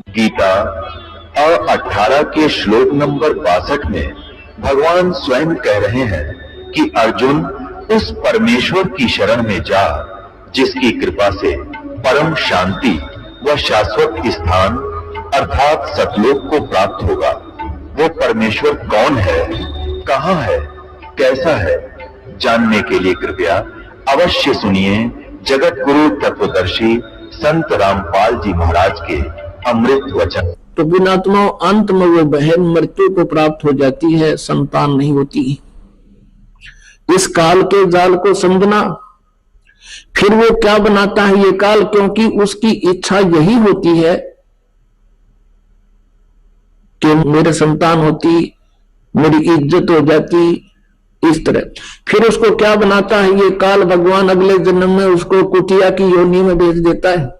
गीता और 18 के श्लोक नंबर 62 में भगवान स्वयं कह रहे हैं कि अर्जुन उस परमेश्वर की शरण में जा जिसकी कृपा से परम शांति व शाश्वत स्थान अर्थात सतलोक को प्राप्त होगा। वो परमेश्वर कौन है, कहां है, कैसा है, जानने के लिए कृपया अवश्य सुनिए जगत गुरु तत्वदर्शी संत रामपाल जी महाराज के अमृत वचन। तो पुण्यात्माओं, अंत में वो बहन मृत्यु को प्राप्त हो जाती है, संतान नहीं होती। इस काल के जाल को समझना। फिर वो क्या बनाता है ये काल, क्योंकि उसकी इच्छा यही होती है कि मेरे संतान होती, मेरी इज्जत हो जाती, इस तरह। फिर उसको क्या बनाता है ये काल, भगवान अगले जन्म में उसको कुटिया की योनि में भेज देता है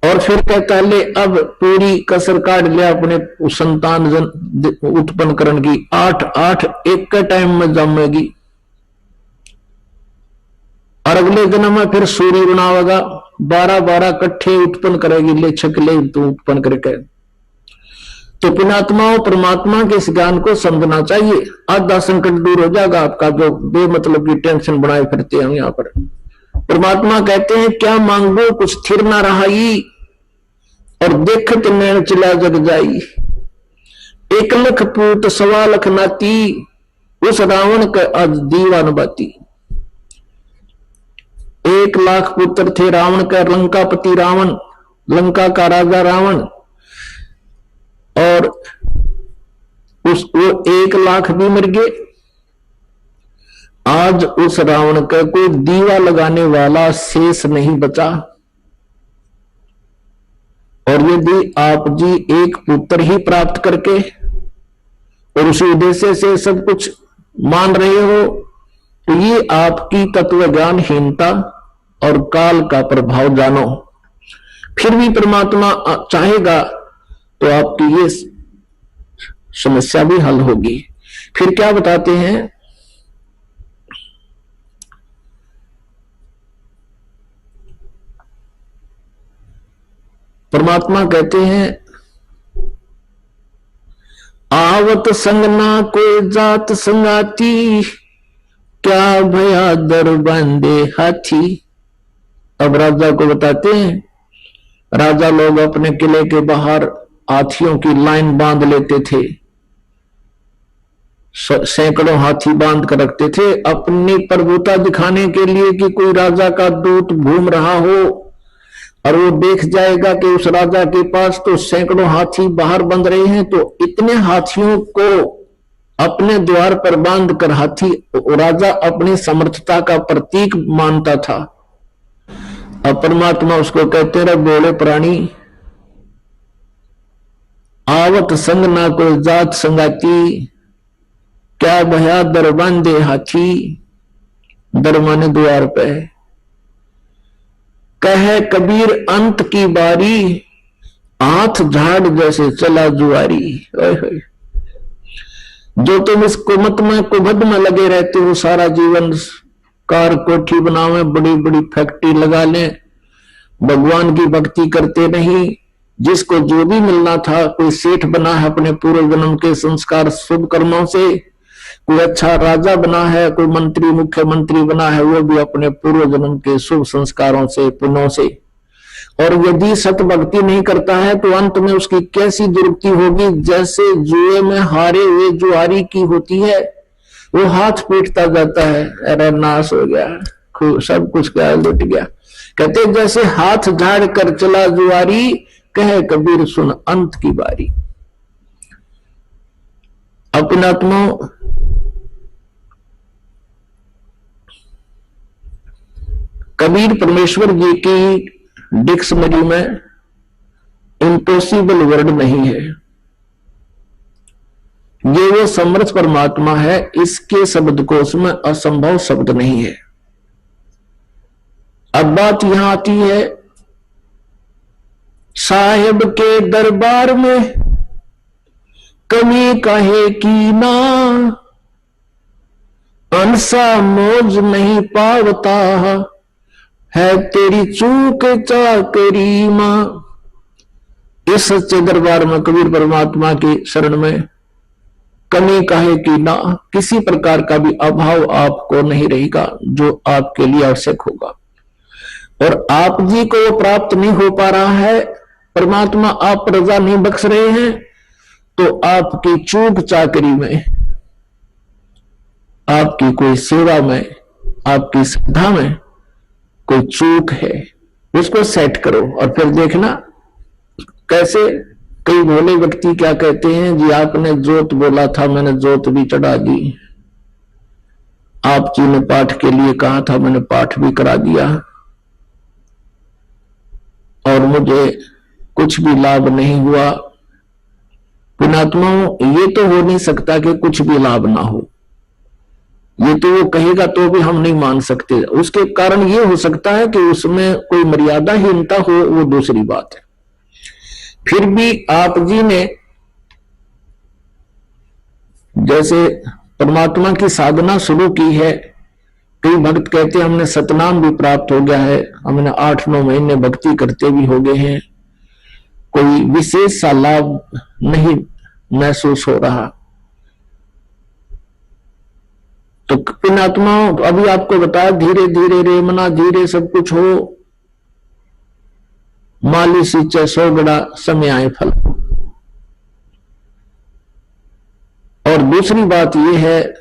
और फिर कहता है ले अब पूरी कसर काट लिया अपने संतान उत्पन्न करने की। 8 एक के टाइम में जमेगी और अगले जन्म में फिर सूर्य बनावेगा, 12 इकट्ठे उत्पन्न करेगी, ले छकले तो उत्पन्न करके। तो पुण्यात्माओं, परमात्मा के इस ज्ञान को समझना चाहिए। आधा संकट दूर हो जाएगा आपका, जो बेमतलब की टेंशन बनाए फिरते हैं यहाँ पर। परमात्मा कहते हैं क्या मांगो कुछ स्थिर ना रहाई, और देखत नैन चला जग जाई। 1 लाख पूत 1.25 लाख नाती, उस रावण का आज दीवान बाती। 1 लाख पुत्र थे रावण का, लंकापति रावण, लंका का राजा रावण, और वो 1 लाख भी मर गए। आज उस रावण का कोई दीवा लगाने वाला शेष नहीं बचा। और यदि आप जी एक पुत्र ही प्राप्त करके और उसी उद्देश्य से सब कुछ मान रहे हो, तो ये आपकी तत्व ज्ञानहीनता और काल का प्रभाव जानो। फिर भी परमात्मा चाहेगा तो आपकी ये समस्या भी हल होगी। फिर क्या बताते हैं, परमात्मा कहते हैं आवत संग ना कोई जात संगाती, क्या भया दर बांधे हाथी। अब राजा को बताते हैं, राजा लोग अपने किले के बाहर हाथियों की लाइन बांध लेते थे, सैकड़ों हाथी बांध कर रखते थे अपनी प्रभुता दिखाने के लिए कि कोई राजा का दूत घूम रहा हो और वो देख जाएगा कि उस राजा के पास तो सैकड़ों हाथी बाहर बंध रहे हैं, तो इतने हाथियों को अपने द्वार पर बांध कर हाथी राजा अपनी समर्थता का प्रतीक मानता था। अब परमात्मा उसको कहते रहे बोले प्राणी, आवत संग ना कोई जात संगाती, क्या भया दर बांधे हाथी। दर माने द्वार पे। कहे कबीर अंत की बारी, हाथ झाड़ जैसे चला जुआरी। जो तुम इस कुमत में कुभद में लगे रहते हो, सारा जीवन कार कोठी बनावे, बड़ी बड़ी फैक्ट्री लगा लें, भगवान की भक्ति करते नहीं। जिसको जो भी मिलना था, कोई सेठ बना है अपने पूर्व जन्म के संस्कार शुभ कर्मों से, कोई अच्छा राजा बना है, कोई मंत्री मुख्यमंत्री बना है, वो भी अपने पूर्व जन्म के शुभ संस्कारों से पुण्यों से। और यदि सत भक्ति नहीं करता है तो अंत में उसकी कैसी दुर्गति होगी, जैसे जुए में हारे हुए जुआरी की होती है, वो हाथ पीटता जाता है, अरे नाश हो गया, सब कुछ क्या लुट गया। कहते जैसे हाथ झाड़ कर चला जुआरी, कहे कबीर सुन अंत की बारी। अपनात्मा कबीर परमेश्वर जी की डिक्शनरी में इम्पॉसिबल वर्ड नहीं है, ये वो समर्थ परमात्मा है, इसके शब्दकोश में असंभव शब्द नहीं है। अब बात यहां आती है, साहेब के दरबार में कमी काहे की ना, अंसा मौज नहीं पावता है तेरी चूक चाकरी मां। इस सच्चे दरबार में कबीर परमात्मा की शरण में कमी काहे की ना, किसी प्रकार का भी अभाव आपको नहीं रहेगा जो आपके लिए आवश्यक होगा। और आप जी को वो प्राप्त नहीं हो पा रहा है, परमात्मा आप रजा नहीं बख्श रहे हैं, तो आपकी चूक चाकरी में, आपकी कोई सेवा में, आपकी श्रद्धा में कोई चूक है, उसको सेट करो। और फिर देखना कैसे कई भोले व्यक्ति क्या कहते हैं, जी आपने जोत बोला था, मैंने जोत भी चढ़ा दी, आप जी ने पाठ के लिए कहा था, मैंने पाठ भी करा दिया, और मुझे कुछ भी लाभ नहीं हुआ। पुण्यात्माओं, ये तो हो नहीं सकता कि कुछ भी लाभ ना हो, ये तो वो कहेगा तो भी हम नहीं मान सकते। उसके कारण ये हो सकता है कि उसमें कोई मर्यादाहीनता हो, वो दूसरी बात है। फिर भी आप जी ने जैसे परमात्मा की साधना शुरू की है, कई भक्त कहते हैं हमने सतनाम भी प्राप्त हो गया है, हमने 8-9 महीने भक्ति करते भी हो गए हैं, कोई विशेष सा लाभ नहीं महसूस हो रहा। तो पुण्यात्मा अभी आपको बताया धीरे धीरे रेमना, धीरे सब कुछ हो, माली सींचे 100 बड़ा समय आए फल। और दूसरी बात यह है,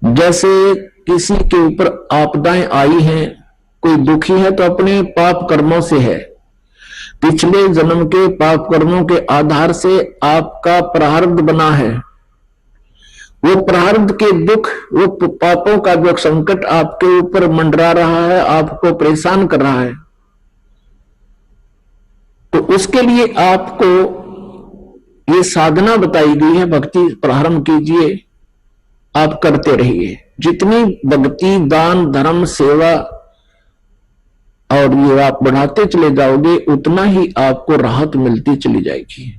जैसे किसी के ऊपर आपदाएं आई हैं, कोई दुखी है तो अपने पाप कर्मों से है, पिछले जन्म के पाप कर्मों के आधार से आपका प्रारब्ध बना है, वो प्रारब्ध के दुख, वो पापों का जो संकट आपके ऊपर मंडरा रहा है, आपको परेशान कर रहा है, तो उसके लिए आपको ये साधना बताई गई है, भक्ति प्रारंभ कीजिए, आप करते रहिए। जितनी भक्ति, दान, धर्म, सेवा और ये आप बढ़ाते चले जाओगे, उतना ही आपको राहत मिलती चली जाएगी।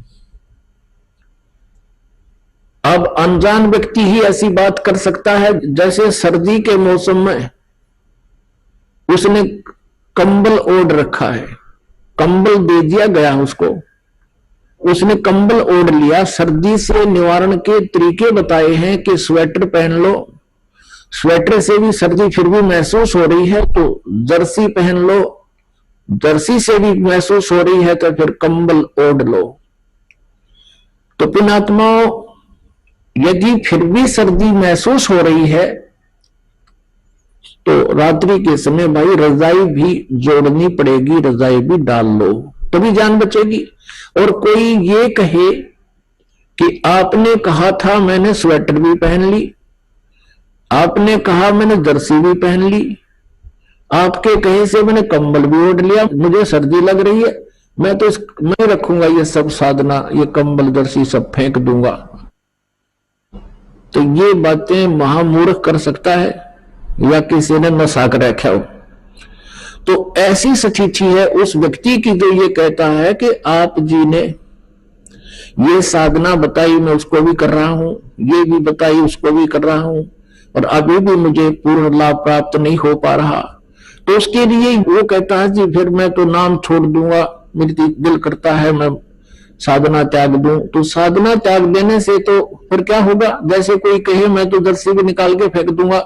अब अनजान व्यक्ति ही ऐसी बात कर सकता है, जैसे सर्दी के मौसम में उसने कंबल ओढ़ रखा है, कंबल दे दिया गया उसको, उसने कंबल ओढ़ लिया। सर्दी से निवारण के तरीके बताए हैं कि स्वेटर पहन लो, स्वेटर से भी सर्दी फिर भी महसूस हो रही है तो जर्सी पहन लो, जर्सी से भी महसूस हो रही है तो फिर कंबल ओढ़ लो। तो पुण्यात्माओं, यदि फिर भी सर्दी महसूस हो रही है तो रात्रि के समय भाई रजाई भी जोड़नी पड़ेगी, रजाई भी डाल लो, तभी जान बचेगी। और कोई ये कहे कि आपने कहा था मैंने स्वेटर भी पहन ली, आपने कहा मैंने जर्सी भी पहन ली, आपके कहे से मैंने कंबल भी ओढ़ लिया, मुझे सर्दी लग रही है, मैं तो मैं रखूंगा ये सब साधना, ये कंबल जर्सी सब फेंक दूंगा। तो ये बातें महामूर्ख कर सकता है या किसी ने नशा कर रखा हो। तो ऐसी स्थिति है उस व्यक्ति की जो ये कहता है कि आप जी ने ये साधना बताई, मैं उसको भी कर रहा हूं, ये भी बताई उसको भी कर रहा हूं, और अभी भी मुझे पूर्ण लाभ प्राप्त नहीं हो पा रहा। तो उसके लिए वो कहता है जी फिर मैं तो नाम छोड़ दूंगा, मेरी दिल करता है मैं साधना त्याग दूं। तो साधना त्याग देने से तो फिर क्या होगा, जैसे कोई कहे मैं तो जर्सी भी निकाल के फेंक दूंगा,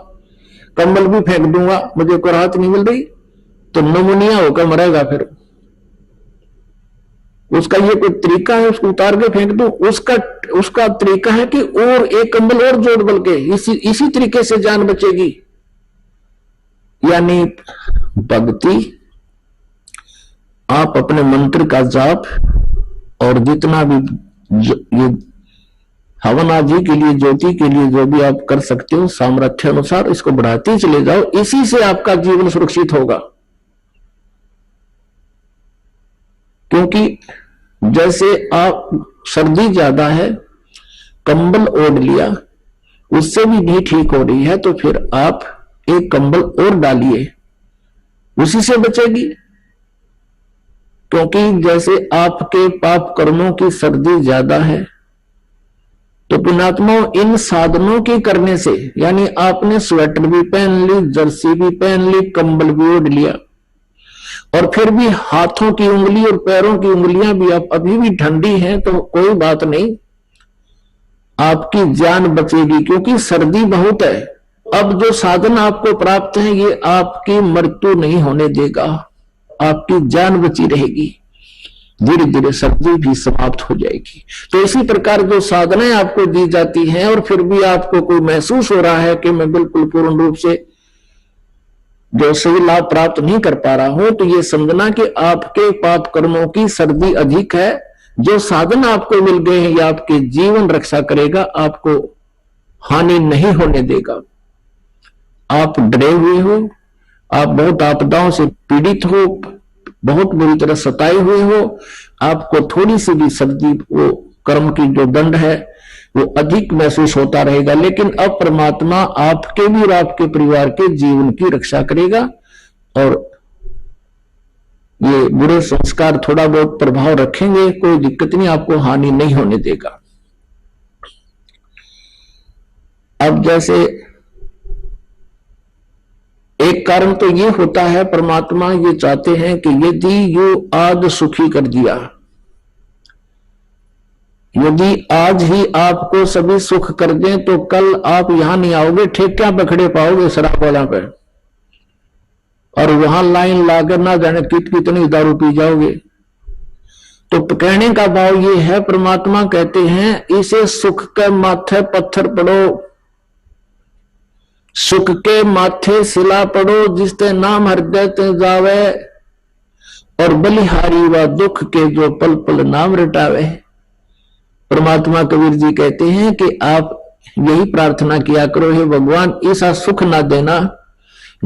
कंबल भी फेंक दूंगा, मुझे कोई राहत नहीं मिल रही, तो नमूनिया होकर मरेगा। फिर उसका ये कोई तरीका है उसको उतार के फेंक दो, उसका तरीका है कि और एक कंबल और जोड़ बल के इसी तरीके से जान बचेगी। यानी भक्ति, आप अपने मंत्र का जाप और जितना भी ये हवन आदि के लिए, ज्योति के लिए जो भी आप कर सकते हो सामर्थ्य अनुसार इसको बढ़ाते चले जाओ, इसी से आपका जीवन सुरक्षित होगा। क्योंकि जैसे आप सर्दी ज्यादा है, कंबल ओढ़ लिया, उससे भी नहीं ठीक हो रही है, तो फिर आप एक कंबल और डालिए, उसी से बचेगी। क्योंकि जैसे आपके पाप कर्मों की सर्दी ज्यादा है, तो पुण्यात्मा इन साधनों के करने से, यानी आपने स्वेटर भी पहन ली, जर्सी भी पहन ली, कंबल भी ओढ़ लिया, और फिर भी हाथों की उंगली और पैरों की उंगलियां भी अब अभी भी ठंडी हैं, तो कोई बात नहीं, आपकी जान बचेगी, क्योंकि सर्दी बहुत है। अब जो साधन आपको प्राप्त है ये आपकी मृत्यु नहीं होने देगा, आपकी जान बची रहेगी, धीरे धीरे सर्दी भी समाप्त हो जाएगी। तो इसी प्रकार जो साधनाएं आपको दी जाती हैं और फिर भी आपको कोई महसूस हो रहा है कि मैं बिल्कुल पूर्ण रूप से जो सही लाभ प्राप्त नहीं कर पा रहा हूं, तो ये समझना कि आपके पाप कर्मों की सर्दी अधिक है। जो साधन आपको मिल गए हैं ये आपके जीवन रक्षा करेगा, आपको हानि नहीं होने देगा। आप डरे हुए हो, आप बहुत आपदाओं से पीड़ित हो, बहुत बुरी तरह सताए हुए हो, आपको थोड़ी सी भी सर्दी, वो कर्म की जो दंड है वो अधिक महसूस होता रहेगा, लेकिन अब परमात्मा आपके भी और आपके परिवार के जीवन की रक्षा करेगा और ये बुरे संस्कार थोड़ा बहुत प्रभाव रखेंगे, कोई दिक्कत नहीं, आपको हानि नहीं होने देगा। अब जैसे एक कारण तो ये होता है, परमात्मा ये चाहते हैं कि यदि यो आज सुखी कर दिया, यदि आज ही आपको सभी सुख कर दें, तो कल आप यहां नहीं आओगे, ठेकियां पकड़े पाओगे शराब वाला पे, और वहां लाइन लाकर ना जाने कितनी दारू पी जाओगे। तो कहने का भाव ये है, परमात्मा कहते हैं इसे सुख के माथे पत्थर पड़ो, सुख के माथे सिला पड़ो, जिसते नाम हृदय ते जावे, और बलिहारी व दुख के जो पल पल नाम रटावे। परमात्मा कबीर जी कहते हैं कि आप यही प्रार्थना किया करो, हे भगवान ऐसा सुख ना देना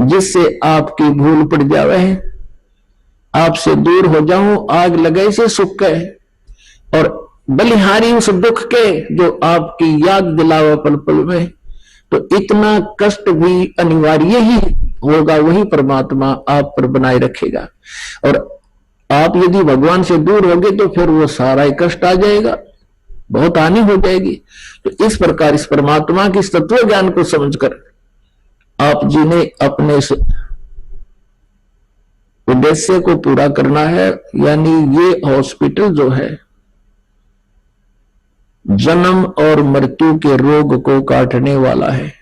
जिससे आपकी भूल पड़ जावे, आपसे दूर हो जाऊं, आग लगे से सुख के, और बलिहारी उस दुख के जो आपकी याद दिलावा पल पल में। तो इतना कष्ट भी अनिवार्य ही होगा, वही परमात्मा आप पर बनाए रखेगा। और आप यदि भगवान से दूर होगे तो फिर वो सारा ही कष्ट आ जाएगा, बहुत हानि हो जाएगी। तो इस प्रकार इस परमात्मा की तत्व ज्ञान को समझकर आप जी ने अपने उद्देश्य को पूरा करना है, यानी ये हॉस्पिटल जो है जन्म और मृत्यु के रोग को काटने वाला है।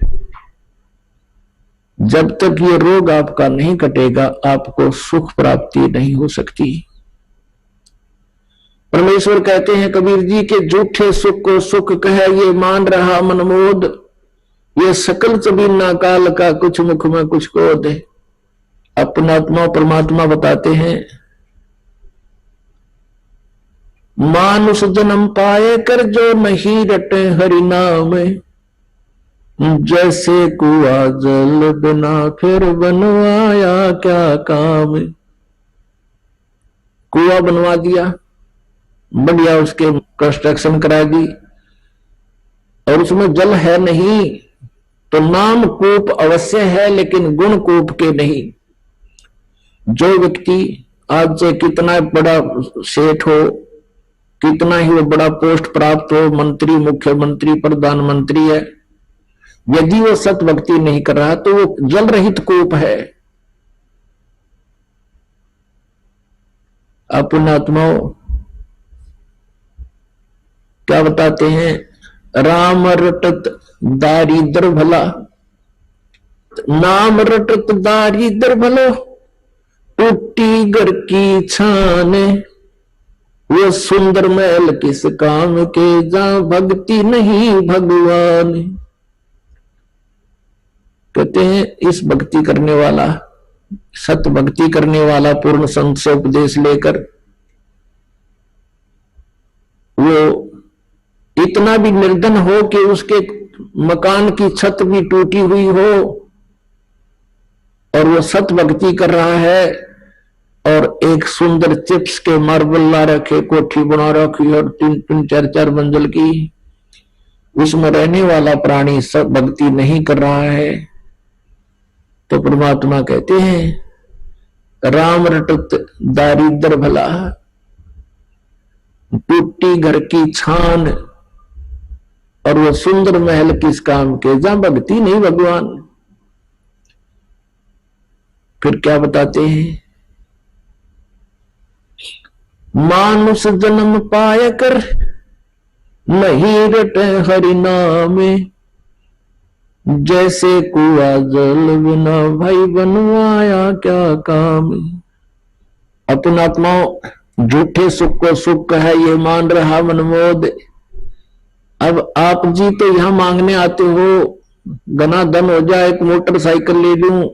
जब तक ये रोग आपका नहीं कटेगा, आपको सुख प्राप्ति नहीं हो सकती। परमेश्वर कहते हैं कबीर जी के झूठे सुख को सुख कहे, ये मान रहा मनमोद, ये सकल चबीना काल का कुछ मुख में कुछ क्रोध है। अपनात्मा परमात्मा बताते हैं, मानुष जन्म पाए कर जो नहीं रटे हरि नाम, जैसे कुआ जल बिना फिर बनवाया क्या काम। कुआ बनवा दिया, बढ़िया उसके कंस्ट्रक्शन करा दी, और उसमें जल है नहीं, तो नाम कूप अवश्य है लेकिन गुण कूप के नहीं। जो व्यक्ति आज से कितना बड़ा सेठ हो, कितना ही वो बड़ा पोस्ट प्राप्त हो, मंत्री, मुख्यमंत्री, प्रधानमंत्री है, यदि वो सत भक्ति नहीं कर रहा तो वो जल रहित कूप है। पुण्यात्माओं क्या बताते हैं, राम रटत दारिद्र भला, नाम रटत दारिद्र भलो, टूटी घर की छान, वो सुंदर महल किस काम के, जहां भक्ति नहीं भगवान। कहते हैं इस भक्ति करने वाला, सत भक्ति करने वाला पूर्ण संत से उपदेश लेकर वो इतना भी निर्धन हो कि उसके मकान की छत भी टूटी हुई हो, और वो सत भक्ति कर रहा है, और एक सुंदर चिप्स के मार्बल ला रखे, कोठी बना रखी और 3-4 मंजिल की, उसमें रहने वाला प्राणी सब भक्ति नहीं कर रहा है। तो परमात्मा कहते हैं राम रटत दारिद्र भला, टूटी घर की छान, और वो सुंदर महल किस काम के, जहां भक्ति नहीं भगवान। फिर क्या बताते हैं, मानुष जन्म पाय कर नहीं रटे हरि नामे, जैसे कुआ जल बिना भाई बनवाया क्या काम। अपन आत्माओं झूठे सुख को सुख है ये मान रहा मनमोद। अब आप जी तो यहां मांगने आते हो घना धन हो जाए, एक मोटरसाइकिल ले लूं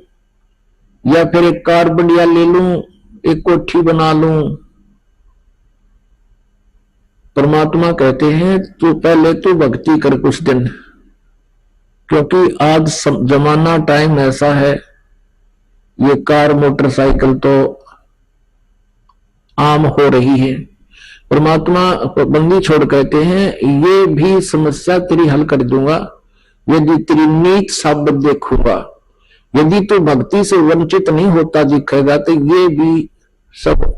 या फिर एक कार बढ़िया ले लूं, एक कोठी बना लूं। परमात्मा कहते हैं तू पहले तो भक्ति कर कुछ दिन, क्योंकि आज जमाना टाइम ऐसा है, ये कार मोटरसाइकिल तो आम हो रही है। परमात्मा बंदी छोड़ कहते हैं ये भी समस्या तेरी हल कर दूंगा यदि तेरी नीच साबित देखूंगा। यदि तू भक्ति से वंचित नहीं होता दिखेगा तो ये भी सब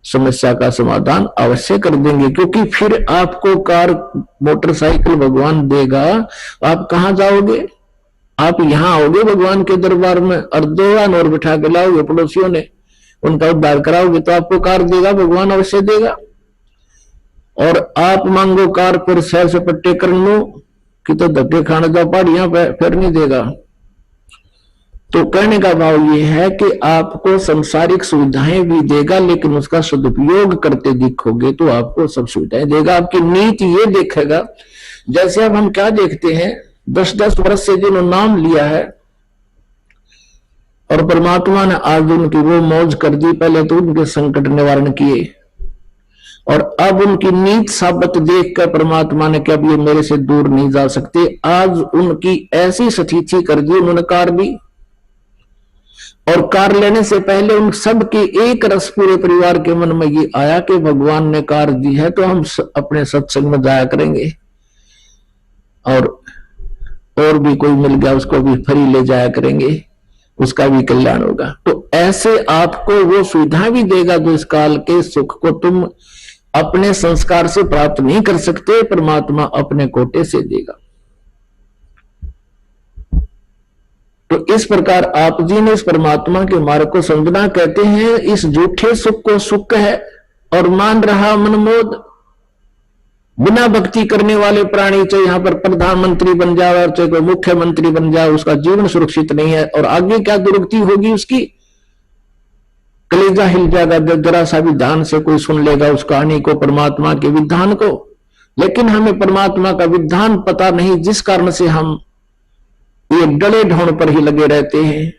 समस्या का समाधान अवश्य कर देंगे, क्योंकि फिर आपको कार मोटरसाइकिल भगवान देगा, आप कहां जाओगे? आप यहां आओगे भगवान के दरबार में और 2 और बिठा के लाओगे पड़ोसियों ने, उनका उद्धार कराओगे तो आपको कार देगा, भगवान अवश्य देगा। और आप मांगो कार पर सैर सपट्टे कर लो कि तो धक्के खाने जाओ पहाड़ियां फिर नहीं देगा। तो कहने का भाव ये है कि आपको संसारिक सुविधाएं भी देगा, लेकिन उसका सदुपयोग करते दिखोगे तो आपको सब सुविधाएं देगा। आपकी नीति ये देखेगा। जैसे अब हम क्या देखते हैं, 10-10 वर्ष से जिन्होंने नाम लिया है और परमात्मा ने आज उनकी वो मौज कर दी, पहले तो उनके संकट निवारण किए और अब उनकी नीत साबित देखकर परमात्मा ने कि अब ये मेरे से दूर नहीं जा सकते। आज उनकी ऐसी स्थिति कर दी, उन्होंने कार दी और कार लेने से पहले उन सब के एक रस पूरे परिवार के मन में ये आया कि भगवान ने कार दी है तो हम अपने सत्संग में जाया करेंगे और भी कोई मिल गया उसको भी फ्री ले जाया करेंगे, उसका भी कल्याण होगा। तो ऐसे आपको वो सुविधा भी देगा जो इस काल के सुख को तुम अपने संस्कार से प्राप्त नहीं कर सकते, परमात्मा अपने कोटे से देगा। तो इस प्रकार आप जी ने इस परमात्मा के मार्ग को समझना। कहते हैं इस झूठे सुख को सुख है और मान रहा मनमोद। बिना भक्ति करने वाले प्राणी चाहे यहां पर प्रधानमंत्री बन जाए और चाहे कोई मुख्यमंत्री बन जाए, उसका जीवन सुरक्षित नहीं है और आगे क्या दुर्गति होगी उसकी, कलेजा हिल जाएगा जरा सा भी ध्यान से कोई सुन लेगा उस कहानी को, परमात्मा के विधान को। लेकिन हमें परमात्मा का विधान पता नहीं, जिस कारण से हम ये डले ढोंड पर ही लगे रहते हैं।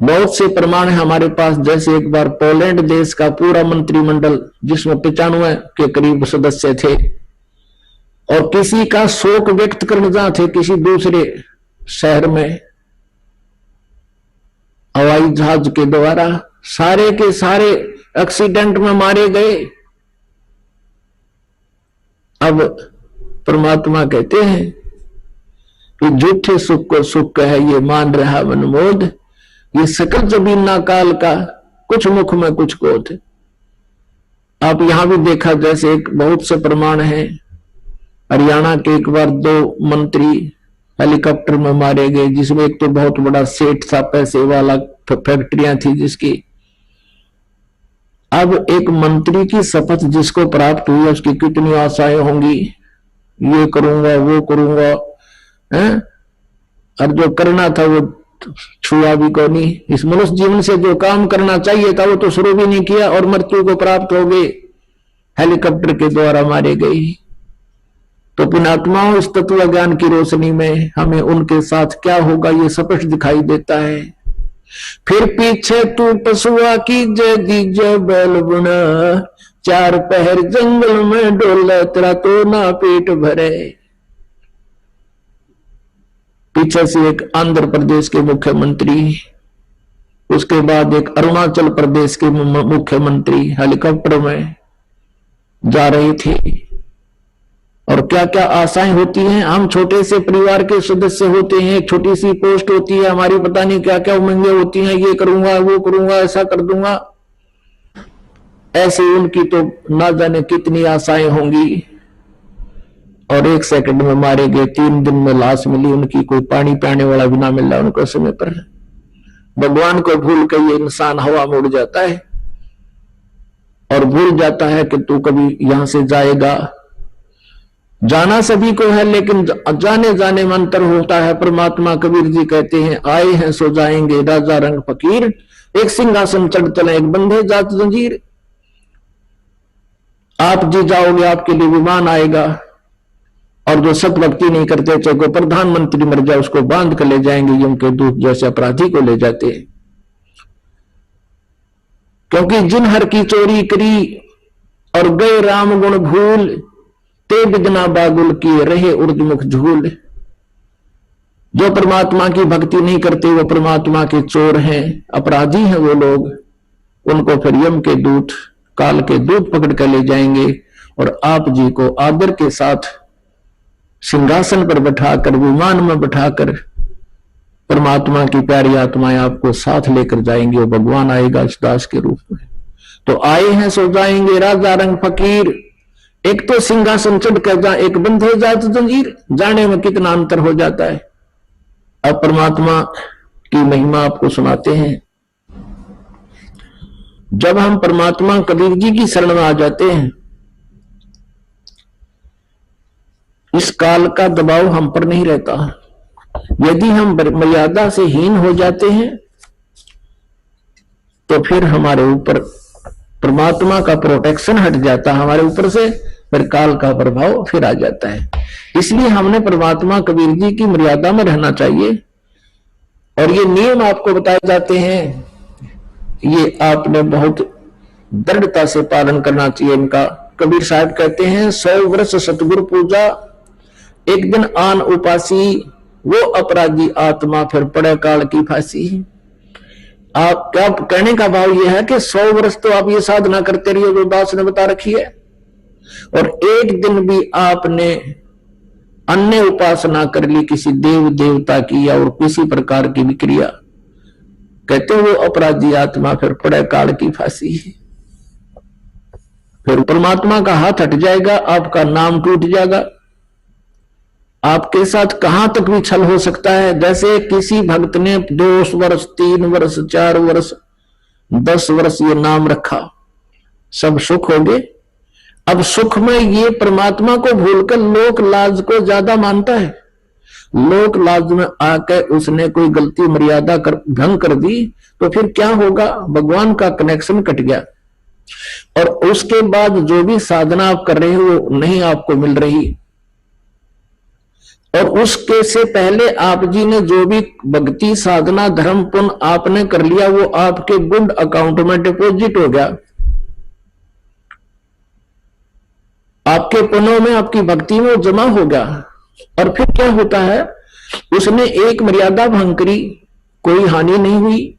बहुत से प्रमाण है हमारे पास, जैसे एक बार पोलैंड देश का पूरा मंत्रिमंडल जिसमें 95 के करीब सदस्य थे और किसी का शोक व्यक्त करने जा थे किसी दूसरे शहर में, हवाई जहाज के द्वारा सारे के सारे एक्सीडेंट में मारे गए। अब परमात्मा कहते हैं कि झूठे सुख को सुख है ये मान रहा मनमोद। ये सकल जमीना काल का कुछ मुख में कुछ क्रोध। आप यहां भी देखा, जैसे एक बहुत से प्रमाण हैं, हरियाणा के एक बार 2 मंत्री हेलीकॉप्टर में मारे गए, जिसमें एक तो बहुत बड़ा सेठ था, पैसे वाला, फैक्ट्रियां थी जिसकी। अब एक मंत्री की शपथ जिसको प्राप्त हुई उसकी कितनी आशाएं होंगी, ये करूंगा वो करूंगा, हैं? और जो करना था वो छुआ भी को नहीं। इस मनुष्य जीवन से जो काम करना चाहिए था वो तो शुरू भी नहीं किया और मृत्यु को प्राप्त हो गए, हेलीकॉप्टर के द्वारा मारे गए। तो पुण्यात्माओं, इस तत्व ज्ञान की रोशनी में हमें उनके साथ क्या होगा ये स्पष्ट दिखाई देता है। फिर पीछे तू पशुआ की जय दीजे बैल बुना, 4 पहर जंगल में डोला तेरा तो ना पेट भरे। पीछे से एक आंध्र प्रदेश के मुख्यमंत्री, उसके बाद एक अरुणाचल प्रदेश के मुख्यमंत्री हेलीकॉप्टर में जा रहे थे। और क्या क्या आशाएं होती हैं, हम छोटे से परिवार के सदस्य होते हैं, एक छोटी सी पोस्ट होती है हमारी, पता नहीं क्या क्या उमंगें होती हैं, ये करूंगा वो करूंगा ऐसा कर दूंगा। ऐसे उनकी तो ना जाने कितनी आशाएं होंगी और 1 सेकंड में मारे गए। 3 दिन में लाश मिली उनकी, कोई पानी पीने वाला भी ना मिल रहा उनको समय पर। भगवान को भूल कर ये इंसान हवा में उड़ जाता है। और भूल जाता है कि तू कभी यहां से जाएगा। जाना सभी को है, लेकिन जाने जाने में अंतर होता है। परमात्मा कबीर जी कहते हैं, आए हैं सो जाएंगे राजा रंग फकीर, एक सिंहासन चढ़ चले एक बंधे जात जंजीर। आप जी जाओगे, आपके लिए विमान आएगा, और जो सत भक्ति नहीं करते, चाहे कोई प्रधानमंत्री मर जाए, उसको बांध कर ले जाएंगे यम के दूत, जैसे अपराधी को ले जाते हैं। क्योंकि जिन हर की चोरी करी और गए राम गुण भूल, ते बिदना बागुल किए रहे उर्दमुख झूल। जो परमात्मा की भक्ति नहीं करते वो परमात्मा के चोर हैं, अपराधी हैं वो लोग। उनको फिर यम के दूत, काल के दूत पकड़ कर ले जाएंगे और आप जी को आदर के साथ सिंहासन पर बैठाकर, विमान में बैठाकर परमात्मा की प्यारी आत्माएं आपको साथ लेकर जाएंगे। वो भगवान आएगा इस दास के रूप में। तो आए हैं सो जाएंगे राजा रंग फकीर, एक तो सिंहासन चढ़ कर जा, एक बंधे जात जंजीर। जाने में कितना अंतर हो जाता है। अब परमात्मा की महिमा आपको सुनाते हैं। जब हम परमात्मा कबीर जी की शरण में आ जाते हैं, इस काल का दबाव हम पर नहीं रहता। यदि हम मर्यादा से हीन हो जाते हैं तो फिर हमारे ऊपर परमात्मा का प्रोटेक्शन हट जाता है हमारे ऊपर से, फिर काल का प्रभाव फिर आ जाता है। इसलिए हमने परमात्मा कबीर जी की मर्यादा में रहना चाहिए। और ये नियम आपको बताए जाते हैं, ये आपने बहुत दृढ़ता से पालन करना चाहिए इनका। कबीर साहब कहते हैं, 100 वर्ष सतगुरु पूजा, एक दिन आन उपासी, वो अपराधी आत्मा फिर पड़े काल की फांसी। आप क्या कहने का भाव यह है कि 100 वर्ष तो आप ये साधना करते रहिए जो दास ने बता रखी है, और एक दिन भी आपने अन्य उपासना कर ली किसी देव देवता की या और किसी प्रकार की भी क्रिया, कहते वो अपराधी आत्मा फिर पड़े काल की फांसी। फिर परमात्मा का हाथ हट जाएगा, आपका नाम टूट जाएगा। आपके साथ कहां तक भी छल हो सकता है। जैसे किसी भक्त ने 2 वर्ष 3 वर्ष 4 वर्ष 10 वर्ष ये नाम रखा, सब सुख हो गए। अब सुख में ये परमात्मा को भूलकर लोक लाज को ज्यादा मानता है। लोक लाज में आकर उसने कोई गलती मर्यादा कर भंग कर दी तो फिर क्या होगा, भगवान का कनेक्शन कट गया। और उसके बाद जो भी साधना आप कर रहे हो वो नहीं आपको मिल रही। और उसके से पहले आप जी ने जो भी भक्ति साधना धर्म पुण्य आपने कर लिया वो आपके गुड अकाउंट में डिपॉजिट हो गया। आपके पुण्यों में, आपकी भक्ति में जमा हो गया। और फिर क्या होता है, उसने एक मर्यादा भंग करी, कोई हानि नहीं हुई,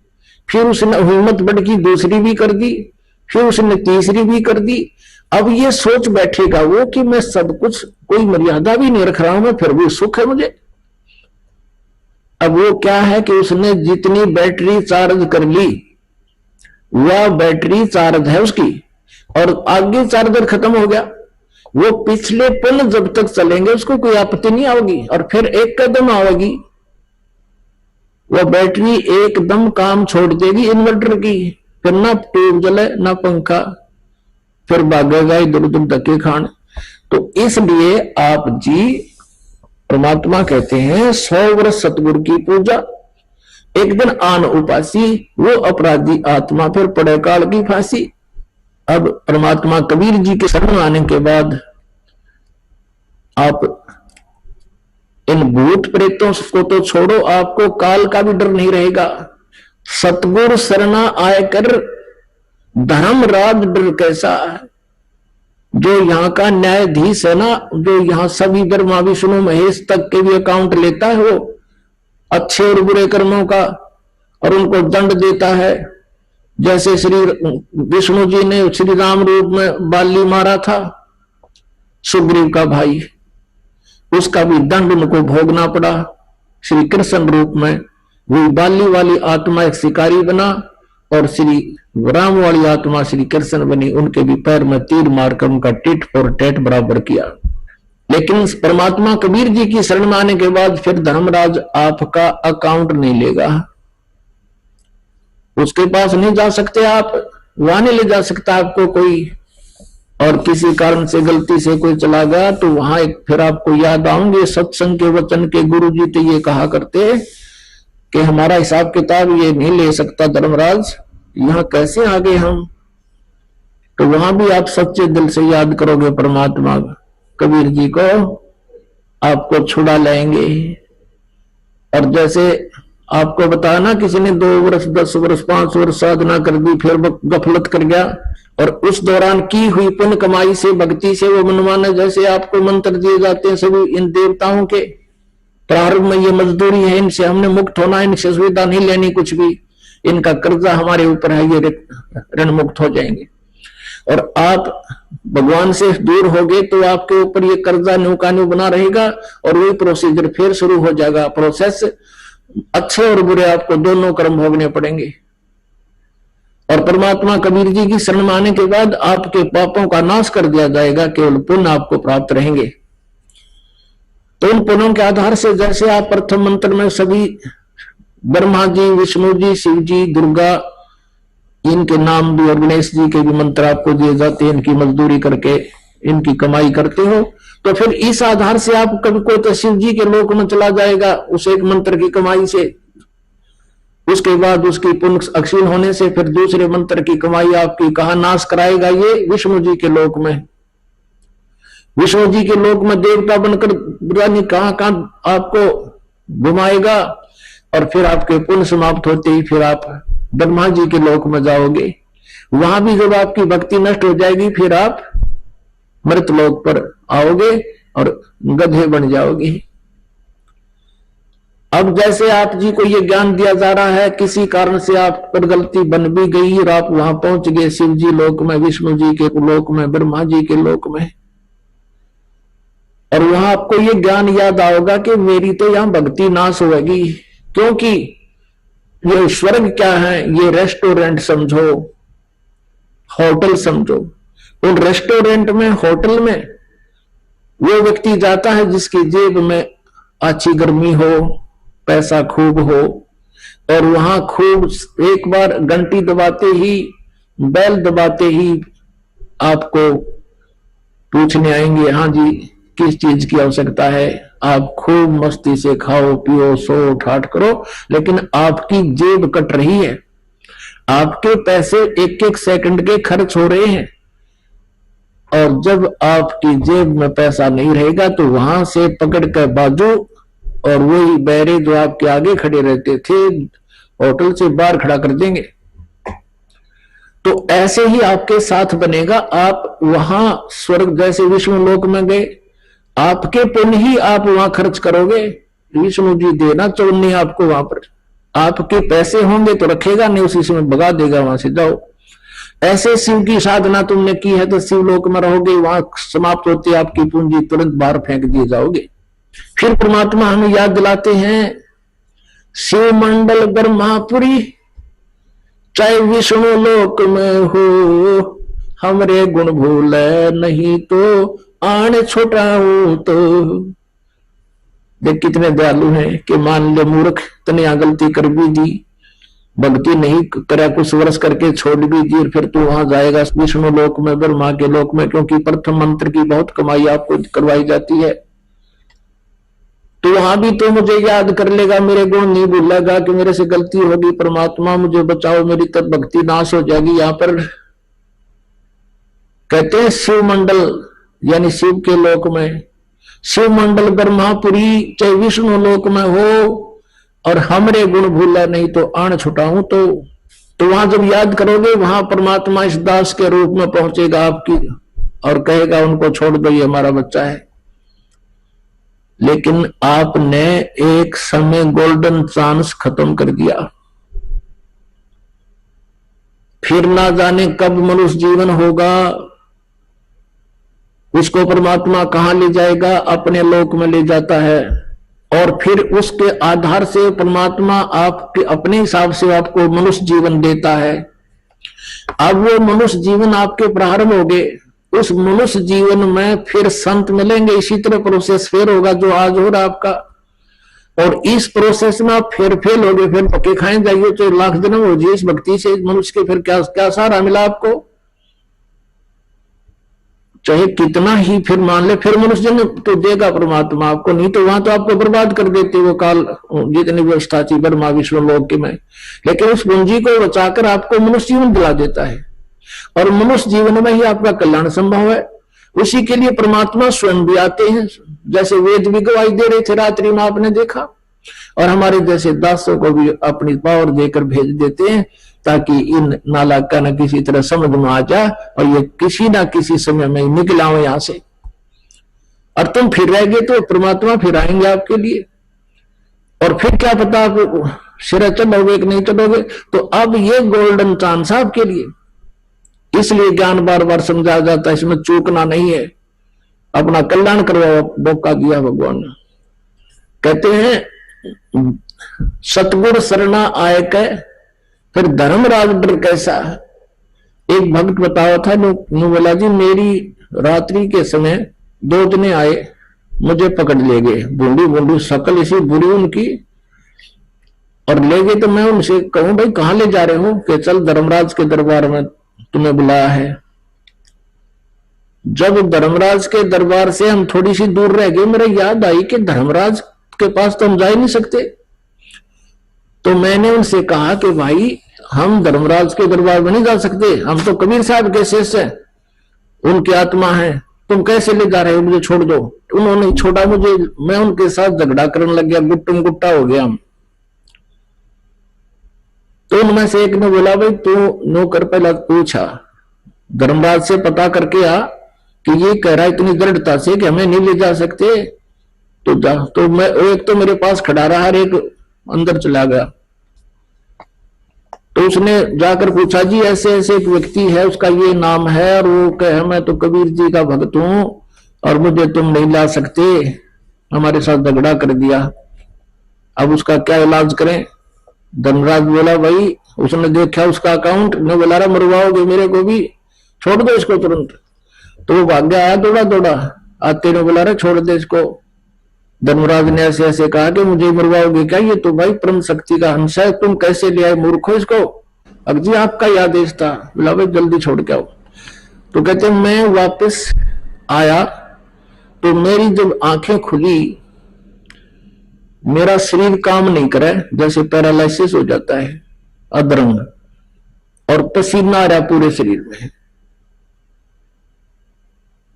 फिर उसने हिम्मत बढ़ की दूसरी भी कर दी, फिर उसने तीसरी भी कर दी। अब ये सोच बैठेगा वो कि मैं सब कुछ, कोई मर्यादा भी नहीं रख रहा हूं मैं, फिर भी सुख है मुझे। अब वो क्या है कि उसने जितनी बैटरी चार्ज कर ली वह बैटरी चार्ज है उसकी, और आगे चार्जर खत्म हो गया। वो पिछले पुण्य जब तक चलेंगे उसको कोई आपत्ति नहीं आएगी, और फिर एक कदम आएगी वह बैटरी एकदम काम छोड़ देगी इन्वर्टर की, फिर ना ट्यूब जले ना पंखा, फिर भागेगा इधर उधर धक्के खान। तो इसलिए आप जी परमात्मा कहते हैं 100 वर्ष सतगुरु की पूजा, एक दिन आन उपासी, वो अपराधी आत्मा फिर पड़े काल की फांसी। अब परमात्मा कबीर जी के शरण आने के बाद आप इन भूत प्रेतों को तो छोड़ो, आपको काल का भी डर नहीं रहेगा। सतगुरु शरणा आयकर धर्मराज डर कैसा है। जो यहाँ का न्यायाधीश है ना, जो यहाँ सभी ब्रह्मा विष्णु महेश तक के भी अकाउंट लेता है, वो अच्छे और बुरे कर्मों का, और उनको दंड देता है। जैसे श्री विष्णु जी ने श्री राम रूप में बाली मारा था, सुग्रीव का भाई, उसका भी दंड उनको भोगना पड़ा। श्री कृष्ण रूप में वो बाली वाली आत्मा एक शिकारी बना, और श्री राम वाली आत्मा श्री कृष्ण बनी, उनके भी पैर में तीर मारकर उनका टिट फॉर टेट बराबर किया। लेकिन परमात्मा कबीर जी की शरण में आने के बाद फिर धर्मराज आपका अकाउंट नहीं लेगा, उसके पास नहीं जा सकते आप। वहां नहीं ले जा सकता आपको कोई, और किसी कारण से गलती से कोई चला गया तो वहां एक फिर आपको याद आऊंगे सत्संग के वचन के गुरु जी तो ये कहा करते कि हमारा हिसाब किताब ये नहीं ले सकता धर्मराज, यहाँ कैसे आ गए हम। तो वहां भी आप सच्चे दिल से याद करोगे परमात्मा कबीर जी को, आपको छुड़ा लाएंगे। और जैसे आपको बताया ना किसी ने 2 वर्ष 10 वर्ष 5 वर्ष साधना कर दी फिर गफलत कर गया, और उस दौरान की हुई पुण्य कमाई से भक्ति से वो मनमाना जैसे आपको मंत्र दिए जाते हैं सभी इन देवताओं के, प्रारंभ में ये मजदूरी है, इनसे हमने मुक्त होना, इनसे सुविधा नहीं लेनी कुछ भी, इनका कर्जा हमारे ऊपर है, ये ऋण मुक्त हो जाएंगे। और आप भगवान से दूर हो गए तो आपके ऊपर ये कर्जा न्यू का न्यू बना रहेगा, और वही प्रोसीजर फिर शुरू हो जाएगा, प्रोसेस। अच्छे और बुरे आपको दोनों कर्म भोगने पड़ेंगे। और परमात्मा कबीर जी की शरण में आने के बाद आपके पापों का नाश कर दिया जाएगा, केवल पुण्य आपको प्राप्त रहेंगे। तो उन पुण्यों के आधार से जैसे आप प्रथम मंत्र में सभी ब्रह्मा जी, विष्णु जी, शिव जी, दुर्गा, इनके नाम भी और गणेश जी के भी मंत्र आपको दिए जाते हैं, इनकी मजदूरी करके इनकी कमाई करते हो, तो फिर इस आधार से आप कभी कोई तो शिव जी के लोक में चला जाएगा उस एक मंत्र की कमाई से, उसके बाद उसकी पुण्य अक्षीण होने से फिर दूसरे मंत्र की कमाई आपकी कहा नाश कराएगा, ये विष्णु जी के लोक में। विष्णु जी के लोक में देवता बनकर कहां आपको घुमाएगा, और फिर आपके पुण्य समाप्त होते ही फिर आप ब्रह्मा जी के लोक में जाओगे। वहां भी जब आपकी भक्ति नष्ट हो जाएगी फिर आप मृत लोक पर आओगे और गधे बन जाओगे। अब जैसे आप जी को ये ज्ञान दिया जा रहा है, किसी कारण से आप पर गलती बन भी गई और आप वहां पहुंच गए शिव जी लोक में, विष्णु जी के लोक में, ब्रह्मा जी के लोक में, और वहां आपको ये ज्ञान याद आओगा कि मेरी तो यहां भक्ति नाश होगी, क्योंकि ये स्वर्ग क्या है, ये रेस्टोरेंट समझो, होटल समझो। उन रेस्टोरेंट में, होटल में वो व्यक्ति जाता है जिसकी जेब में अच्छी गर्मी हो, पैसा खूब हो, और वहां खूब एक बार घंटी दबाते ही, बेल दबाते ही आपको पूछने आएंगे, हाँ जी किस चीज की आवश्यकता है। आप खूब मस्ती से खाओ पियो सो ठाट करो, लेकिन आपकी जेब कट रही है, आपके पैसे एक एक सेकंड के खर्च हो रहे हैं। और जब आपकी जेब में पैसा नहीं रहेगा तो वहां से पकड़ कर बाजू, और वही बैरे जो आपके आगे खड़े रहते थे होटल से बाहर खड़ा कर देंगे। तो ऐसे ही आपके साथ बनेगा। आप वहां स्वर्ग जैसे विष्णु लोक में गए, आपके पुण्य ही आप वहां खर्च करोगे, विष्णु जी देना चौनी आपको वहां पर, आपके पैसे होंगे तो रखेगा नहीं, उसी समय भगा देगा, वहां से जाओ। ऐसे शिव की साधना तुमने की है तो शिवलोक में रहोगे, वहां समाप्त होती आपकी पूंजी, तुरंत बाहर फेंक दिए जाओगे। फिर परमात्मा हमें याद दिलाते हैं, शिव मंडल ब्रह्मापुरी चाहे विष्णु लोक में हो, हमरे गुण भूल नहीं तो आने छोटाऊ। तो देख कितने दयालु हैं कि मान ले मूर्ख तने गलती कर भी दी, भक्ति नहीं करा, कुछ वर्ष करके छोड़ भी दी, फिर तू वहां जाएगा विष्णु लोक में, ब्रह्मा के लोक में, क्योंकि प्रथम मंत्र की बहुत कमाई आपको करवाई जाती है। तो वहां भी तो मुझे याद कर लेगा, मेरे गुण नहीं भूलेगा कि मेरे से गलती होगी, परमात्मा मुझे बचाओ, मेरी तब भक्ति नाश हो जाएगी। यहाँ पर कहते हैं शिव मंडल यानी शिव के लोक में, शिव मंडल ब्रह्मापुरी चाहे विष्णु लोक में हो, और हमरे गुण भूला नहीं तो आण छुटाऊं। तो वहां जब याद करोगे वहां परमात्मा इस दास के रूप में पहुंचेगा आपकी, और कहेगा उनको छोड़ दो, ये हमारा बच्चा है। लेकिन आपने एक समय गोल्डन चांस खत्म कर दिया, फिर ना जाने कब मनुष्य जीवन होगा, उसको परमात्मा कहां ले जाएगा, अपने लोक में ले जाता है, और फिर उसके आधार से परमात्मा आपके अपने हिसाब से आपको मनुष्य जीवन देता है। अब वो मनुष्य जीवन आपके प्रारंभ हो गए, उस मनुष्य जीवन में फिर संत मिलेंगे, इसी तरह प्रोसेस फिर होगा जो आज हो रहा आपका। और इस प्रोसेस में आप फिर फेल हो गए, फिर पक्के खाए जाइए, तो लाख जन्म हो जाइए इस भक्ति से मनुष्य के, फिर क्या क्या सहारा मिला आपको? चाहे कितना ही फिर मान ले, फिर मनुष्य जन्म तो देगा परमात्मा आपको, नहीं तो वहां तो आपको बर्बाद कर देते वो काल जितनी व्यवस्था थी ब्रह्मा विष्णु लोक के में। लेकिन उस पूंजी को बचाकर आपको मनुष्य जीवन दिला देता है, और मनुष्य जीवन में ही आपका कल्याण संभव है। उसी के लिए परमात्मा स्वयं भी आते हैं, जैसे वेद भी गवाही दे रहे थे रात्रि में आपने देखा, और हमारे जैसे दासों को भी अपनी पावर देकर भेज देते हैं, ताकि इन नालायक न किसी तरह समझ में आ जाए और ये किसी ना किसी समय में निकल आओ यहां से। और तुम फिर रहेंगे तो परमात्मा फिर आएंगे आपके लिए, और फिर क्या पता आप सिरा चलोगे कि नहीं चलोगे। तो अब ये गोल्डन चांस है आपके लिए, इसलिए ज्ञान बार बार समझाया जाता है, इसमें चूकना नहीं है, अपना कल्याण करवा मौका दिया भगवान ने। कहते हैं सतगुर शरणा आय के फिर धर्मराज डर कैसा। एक भक्त बताया था, नु बोला जी मेरी रात्रि के समय दो जने आए, मुझे पकड़ ले गए, बूंदी बूंदी शकल इसी बुरी उनकी, और ले गए। तो मैं उनसे कहूं भाई कहां ले जा रहे हो? कि चल धर्मराज के दरबार में तुम्हें बुलाया है। जब धर्मराज के दरबार से हम थोड़ी सी दूर रह गए, मेरे याद आई कि धर्मराज के पास तो हम जा ही नहीं सकते। तो मैंने उनसे कहा कि भाई हम धर्मराज के दरबार में नहीं जा सकते, हम तो कबीर साहब के शिष्य हैं, उनकी आत्मा है, तुम कैसे ले जा रहे हो, मुझे छोड़ दो। उन्होंने छोड़ा मुझे, मैं उनके साथ झगड़ा करने लग गया, गुट्टम गुट्टा हो गया हम। तो उनमें से एक ने बोला भाई तू नौकर पहला पूछा, धर्मराज से पता करके आ कि ये कह रहा है इतनी दृढ़ता से कि हमें नहीं ले जा सकते, तो जा। तो मैं एक तो मेरे पास खड़ा रहा, हर एक अंदर चला गया। तो उसने जाकर पूछा जी ऐसे ऐसे एक व्यक्ति है, उसका ये नाम है, और वो कहे मैं तो कबीर जी का भक्त हूं और मुझे तुम नहीं ला सकते, हमारे साथ झगड़ा कर दिया, अब उसका क्या इलाज करें? धनराज बोला भाई, उसने देखा उसका अकाउंट, ने बोला रहा मरवाओगे मेरे को भी, छोड़ दो इसको तुरंत। तो वो भाग गया आया दौड़ा दौड़ा, आते ने बोला रहा छोड़ दे इसको। धर्मराज ने ऐसे ऐसे कहा कि मुझे मरवाओगे क्या? ये तो भाई परम शक्ति का अंश है, तुम कैसे ले आए मूर्खो इसको? अब जी आपका ही आदेश था। बोला भाई जल्दी छोड़ के आओ। तो कहते मैं वापस आया तो मेरी जब आंखें खुली, मेरा शरीर काम नहीं करे, जैसे पैरालिसिस हो जाता है, अधरंग, और पसीना आ रहा पूरे शरीर में,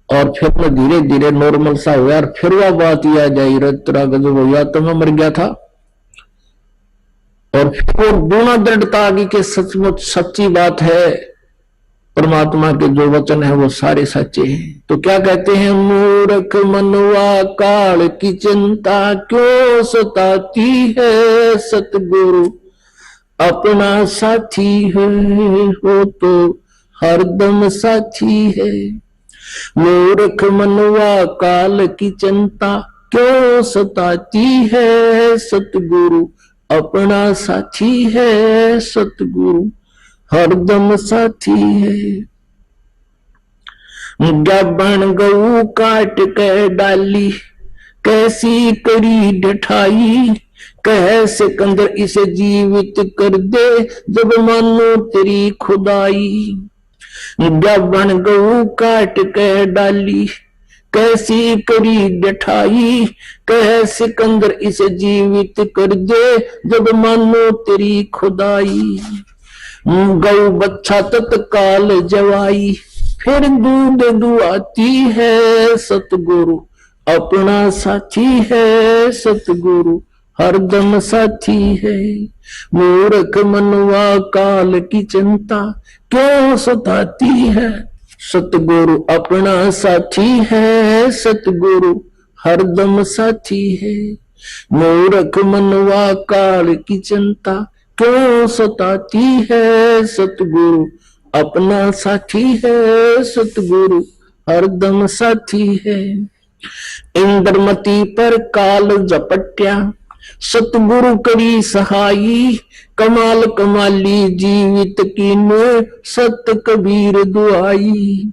और फिर मैं धीरे धीरे नॉर्मल सा हुआ। और फिर वह बात यह आ जाए तेरा गजब हो गया, तो मैं मर गया था। और फिर वो दूना दृढ़ता आ गई कि सचमुच सच्ची बात है, परमात्मा के जो वचन है वो सारे सच्चे हैं। तो क्या कहते हैं, मूर्ख मनुआ काल की चिंता क्यों सताती है, सतगुरु अपना साथी है, वो तो हरदम साथी है। मूर्ख मनुआ काल की चिंता क्यों सताती है, सतगुरु अपना साथी है, सतगुरु हरदम साथी है। गबन गऊ काट के डाली, कैसी करी ढठाई, कह सिकंदर इसे जीवित कर दे, जब मानो तेरी खुदाई। गबन गऊ काट के डाली, कैसी करी ढठाई, कह सिकंदर इसे जीवित कर दे, जब मानो तेरी खुदाई। गौ बच्चा तत्काल जवाई, फिर दूध दुआती है, सतगुरु अपना साथी है, सतगुरु हरदम साथी है। मूर्ख मनुआ काल की चिंता क्यों सताती है, सतगुरु अपना साथी है, सतगुरु हरदम साथी है। मूर्ख मनुआ काल की चिंता क्यों सताती है, सतगुरु अपना साथी है, सतगुरु हरदम साथी है। इंद्रमती पर काल झपट्या, सतगुरु करी सहाई, कमाल कमाली जीवित कीने, सत कबीर दुआई।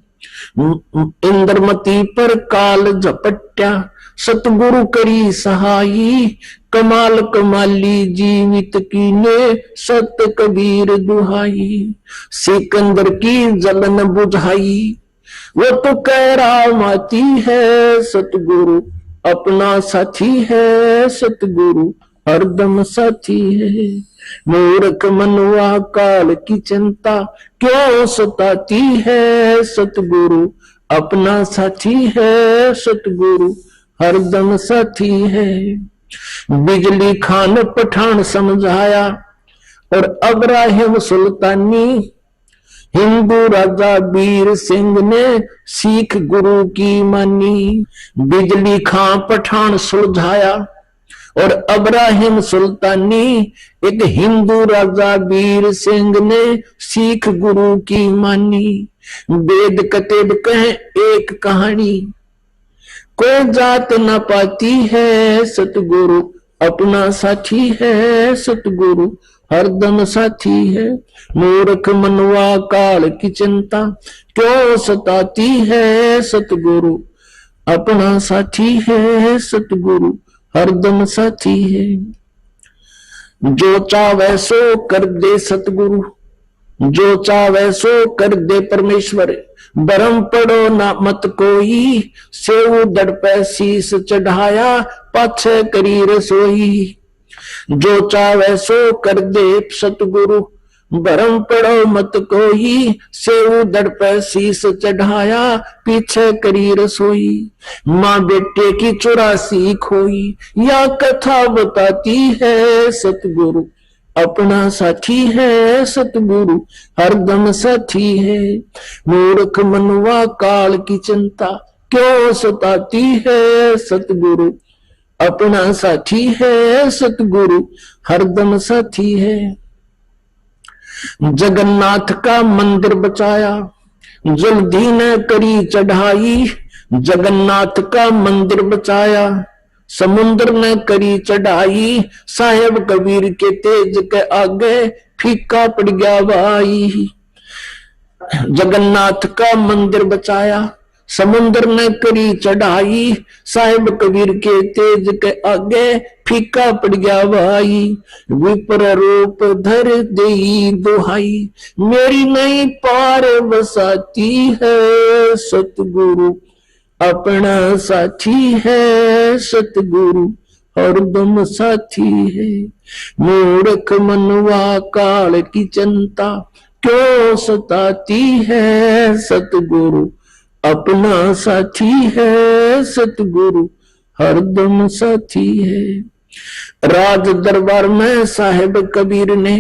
इंद्रमती पर काल झपट्या, सतगुरु करी सहाई, कमाल कमाली जीवित कीने, सत कबीर दुहाई। सिकंदर की जलन बुझाई, वो तो कह रामाती है, सतगुरु अपना साथी है, सतगुरु हरदम साथी है। मूर्ख मनुआ काल की चिंता क्यों सताती है, सतगुरु अपना साथी है, सतगुरु हरदम साथी है। बिजली खान पठान समझाया और अब्राहिम सुल्तानी, हिंदू राजा वीर सिंह ने सिख गुरु की मानी। बिजली खां पठान सुलझाया और अब्राहिम सुल्तानी, एक हिंदू राजा वीर सिंह ने सिख गुरु की मानी। वेद कतेब कहें एक कहानी, कोई जात न पाती है, सतगुरु अपना साथी है, सतगुरु हरदम साथी है। मूर्ख मनुआ काल की चिंता क्यों सताती है, सतगुरु अपना साथी है, सतगुरु हरदम साथी है। जो चाहे सो कर दे सतगुरु, जो चाहे सो कर दे परमेश्वर, बरम पड़ो ना मत कोई, सेव दड़ पे शीस चढ़ाया, पाछे करी रसोई। जो चाहे सो कर दे सतगुरु, भरम पड़ो मत कोई, सेव दड़ पे शीस चढ़ाया, पीछे करी रसोई। माँ बेटे की 84 खोई, या कथा बताती है, सतगुरु अपना साथी है, सतगुरु हरदम साथी है। मूर्ख मनुआ काल की चिंता क्यों सताती है, सतगुरु अपना साथी है, सतगुरु हरदम साथी है। जगन्नाथ का मंदिर बचाया, जल्दी न करी चढ़ाई, जगन्नाथ का मंदिर बचाया, समुद्र न करी चढ़ाई, साहेब कबीर के तेज के आगे फीका पड़ गया भाई। जगन्नाथ का मंदिर बचाया, समुद्र ने करी चढ़ाई, साहेब कबीर के तेज के आगे फीका पड़ गया भाई। विपर रूप धर देई दुहाई, मेरी नहीं पार बसाती है, सतगुरु अपना साथी है, सतगुरु हरदम साथी है। मूर्ख मनुआ काल की चिंता क्यों सताती है, सतगुरु अपना साथी है, सतगुरु हरदम साथी है। राज दरबार में साहेब कबीर ने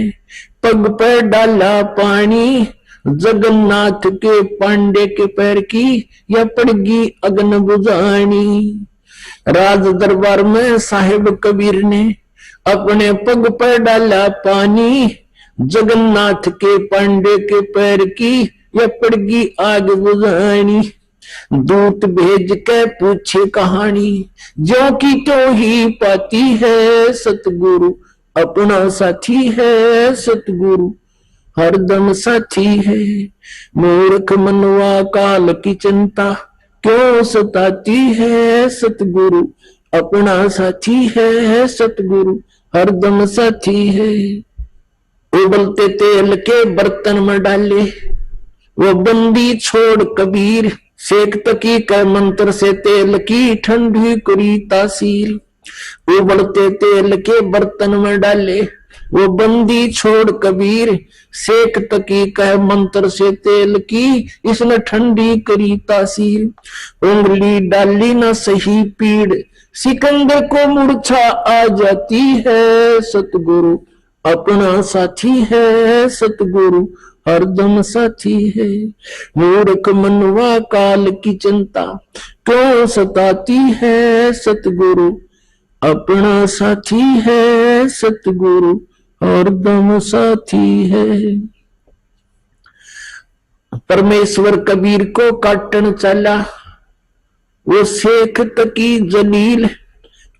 पग पे डाला पानी, जगन्नाथ के पांडे के पैर की या पड़गी अग्न बुझानी। राज दरबार में साहेब कबीर ने अपने पग पर डाला पानी, जगन्नाथ के पांडे के पैर की या पड़गी आग बुझानी। दूत भेज के पूछे कहानी, जो की तो ही पाती है, सतगुरु अपना साथी है, सतगुरु हरदम साथी है। मूर्ख मनुआ काल की चिंता क्यों सताती है, सतगुरु अपना साथी है, सतगुरु हरदम साथी है। उबलते तेल के बर्तन में डाले वो बंदी छोड़ कबीर, सेक तकी के मंत्र से तेल की ठंडी करी तासीर। उबलते तेल के बर्तन में डाले वो बंदी छोड़ कबीर, सेक तकी कह मंत्र से तेल की इसने ठंडी करी तासीर। उंगली डाली ना सही पीड़, सिकंदर को मूर्छा आ जाती है, सतगुरु अपना साथी है, सतगुरु हरदम साथी है। मूर्ख मनुआ काल की चिंता क्यों सताती है, सतगुरु अपना साथी है, सतगुरु हरदम साथी है। परमेश्वर कबीर को काटन चला, वो शेख तकी जलील,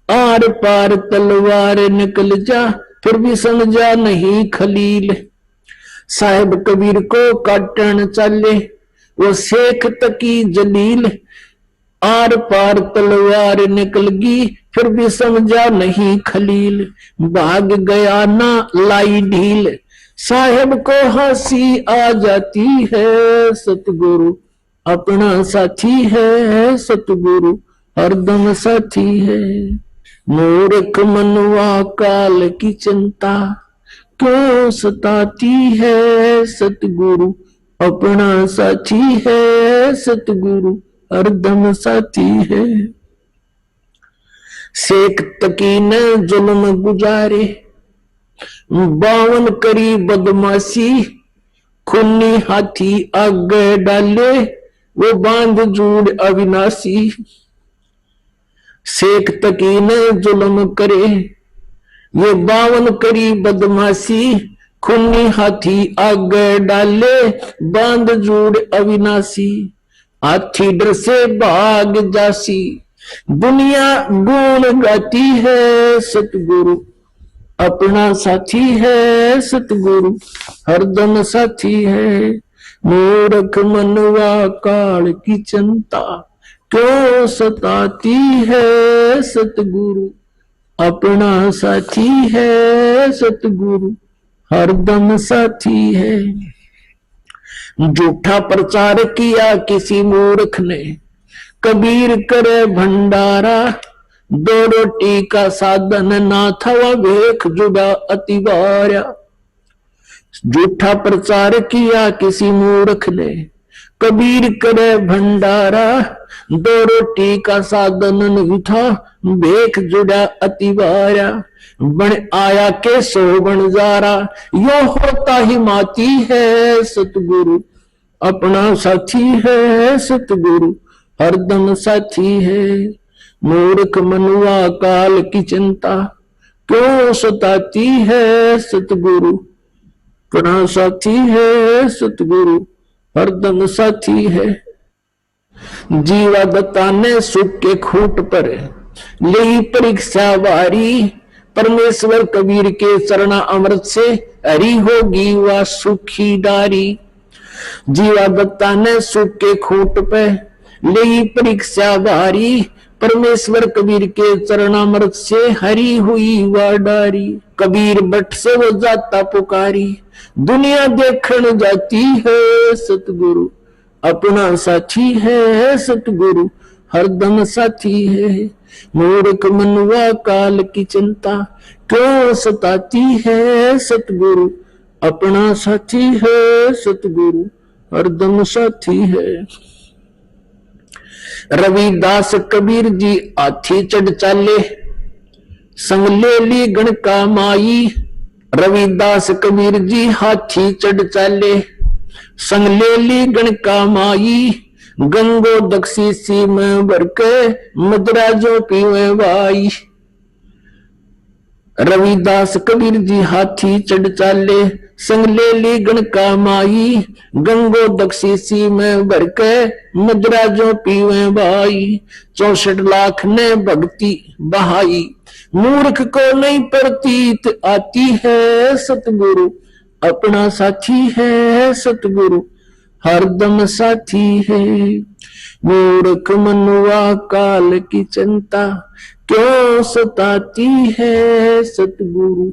आर पार तलवार निकल जा, फिर भी समझा नहीं खलील। साहेब कबीर को काटन चले वो शेख तकी जलील, आर पार तलवार निकल गई, फिर भी समझा नहीं खलील, भाग गया ना लाई ढील, साहेब को हंसी आ जाती है, सतगुरु अपना साथी है, सतगुरु हरदम साथी है। मूर्ख मनवा काल की चिंता क्यों सताती है, सतगुरु अपना साथी है, सतगुरु हरदम साथी है। शेख तकी ने जुल्म गुजारे, 52 करी बदमाशी, खूनी हाथी आगे डाले, वो बांध जूड़ अविनाशी। शेख तकी ने जुल्म करे, ये 52 करी बदमाशी, खूनी हाथी आगे डाले, बांध जूड़ अविनाशी। हाथी डर से भाग जासी, दुनिया गुण गाती है, सतगुरु अपना साथी है, सतगुरु हरदम साथी है। मूर्ख मनवा काल की चिंता क्यों सताती है, सतगुरु अपना साथी है, सतगुरु हरदम साथी है। झूठा प्रचार किया किसी मूर्ख ने, कबीर करे भंडारा, 2 रोटी का साधन ना था, वह भेख जुड़ा अति भार्या। झूठा प्रचार किया किसी मूर्ख ने, कबीर करे भंडारा, 2 रोटी का साधन नहीं था, भेख जुड़ा अति भार्या। बन आया के 100 बन जारा, यो होता ही माती है, सतगुरु अपना साथी है, सतगुरु हरदम साथी है। मूर्ख मनुआ काल की चिंता क्यों सताती है, सतगुरु अपना साथी है, सतगुरु हरदम साथी है। जीवा दत्ता ने सुख के खूट पर ली परीक्षा वारी, परमेश्वर कबीर के चरणा अमृत से हरी होगी वह सुखी डारी। जीवा दत्ता ने सुख के खूट पे ली परीक्षा भारी, परमेश्वर कबीर के चरणामृत से हरी हुई वह डारी। कबीर बट से वो जाता पुकारी, दुनिया देखण जाती है, सतगुरु अपना साथी है, सतगुरु हरदम साथी है। मूर्ख मनुआ काल की चिंता क्यों सताती है, सतगुरु अपना साथी है, सतगुरु हरदम साथी है। रविदास कबीर जी हाथी चढ़ चाले, संग ले ली गण का माई। रविदास कबीर जी हाथी चढ़ चाले, संग ले ली गण का माई। गंगो दक्षी सी में भर के मदराजो पीवे भाई। रविदास कबीर जी हाथी चढ़ चाले, संग ले ली गण का माई। गंगो दक्षी सी में भर के मदराजो पीवे भाई। 64 लाख ने भक्ति बहाई, मूर्ख को नहीं प्रतीत आती है, सतगुरु अपना साथी है, सतगुरु हरदम साथी है। मूर्ख मनुआ काल की चिंता क्यों सताती है, सतगुरु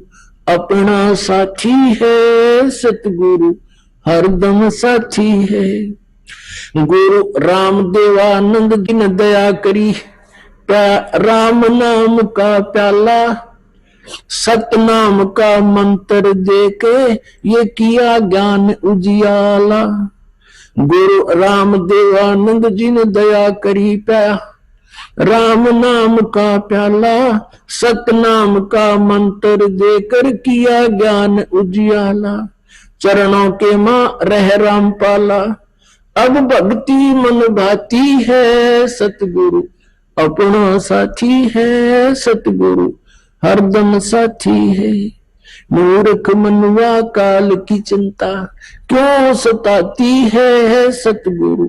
अपना साथी है, सतगुरु हरदम साथी है। गुरु राम देवानंद जी ने दया करी, राम नाम का प्याला, सतनाम का मंत्र देके ये किया ज्ञान उजियाला। गुरु राम देवानंद जी ने दया करी, प्या राम नाम का प्याला, सतनाम का मंत्र देकर किया ज्ञान उजियाला। चरणों के मां रह राम पाला, अब भक्ति मन भाती है, सतगुरु अपना साथी है, सतगुरु हरदम साथी है। मूर्ख मनुआ काल की चिंता क्यों सताती है, सतगुरु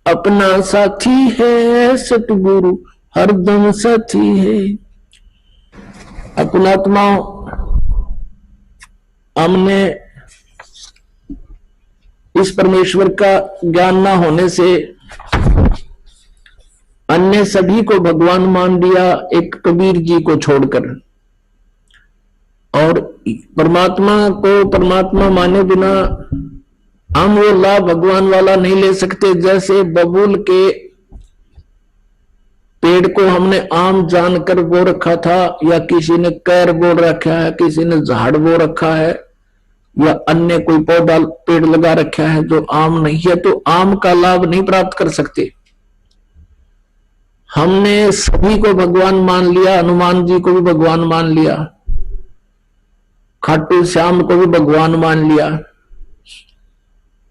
अपना साथी है, सतगुरु हरदम साथी है। अपनात्माओं, हमने इस परमेश्वर का ज्ञान न होने से अन्य सभी को भगवान मान लिया एक कबीर जी को छोड़कर। और परमात्मा को परमात्मा माने बिना हम वो लाभ भगवान वाला नहीं ले सकते। जैसे बबूल के पेड़ को हमने आम जानकर बो रखा था, या किसी ने कैर बो रखा है, किसी ने झाड़ बो रखा है, या अन्य कोई पौधा पेड़ लगा रखा है जो आम नहीं है, तो आम का लाभ नहीं प्राप्त कर सकते। हमने सभी को भगवान मान लिया, हनुमान जी को भी भगवान मान लिया, खाटू श्याम को भी भगवान मान लिया।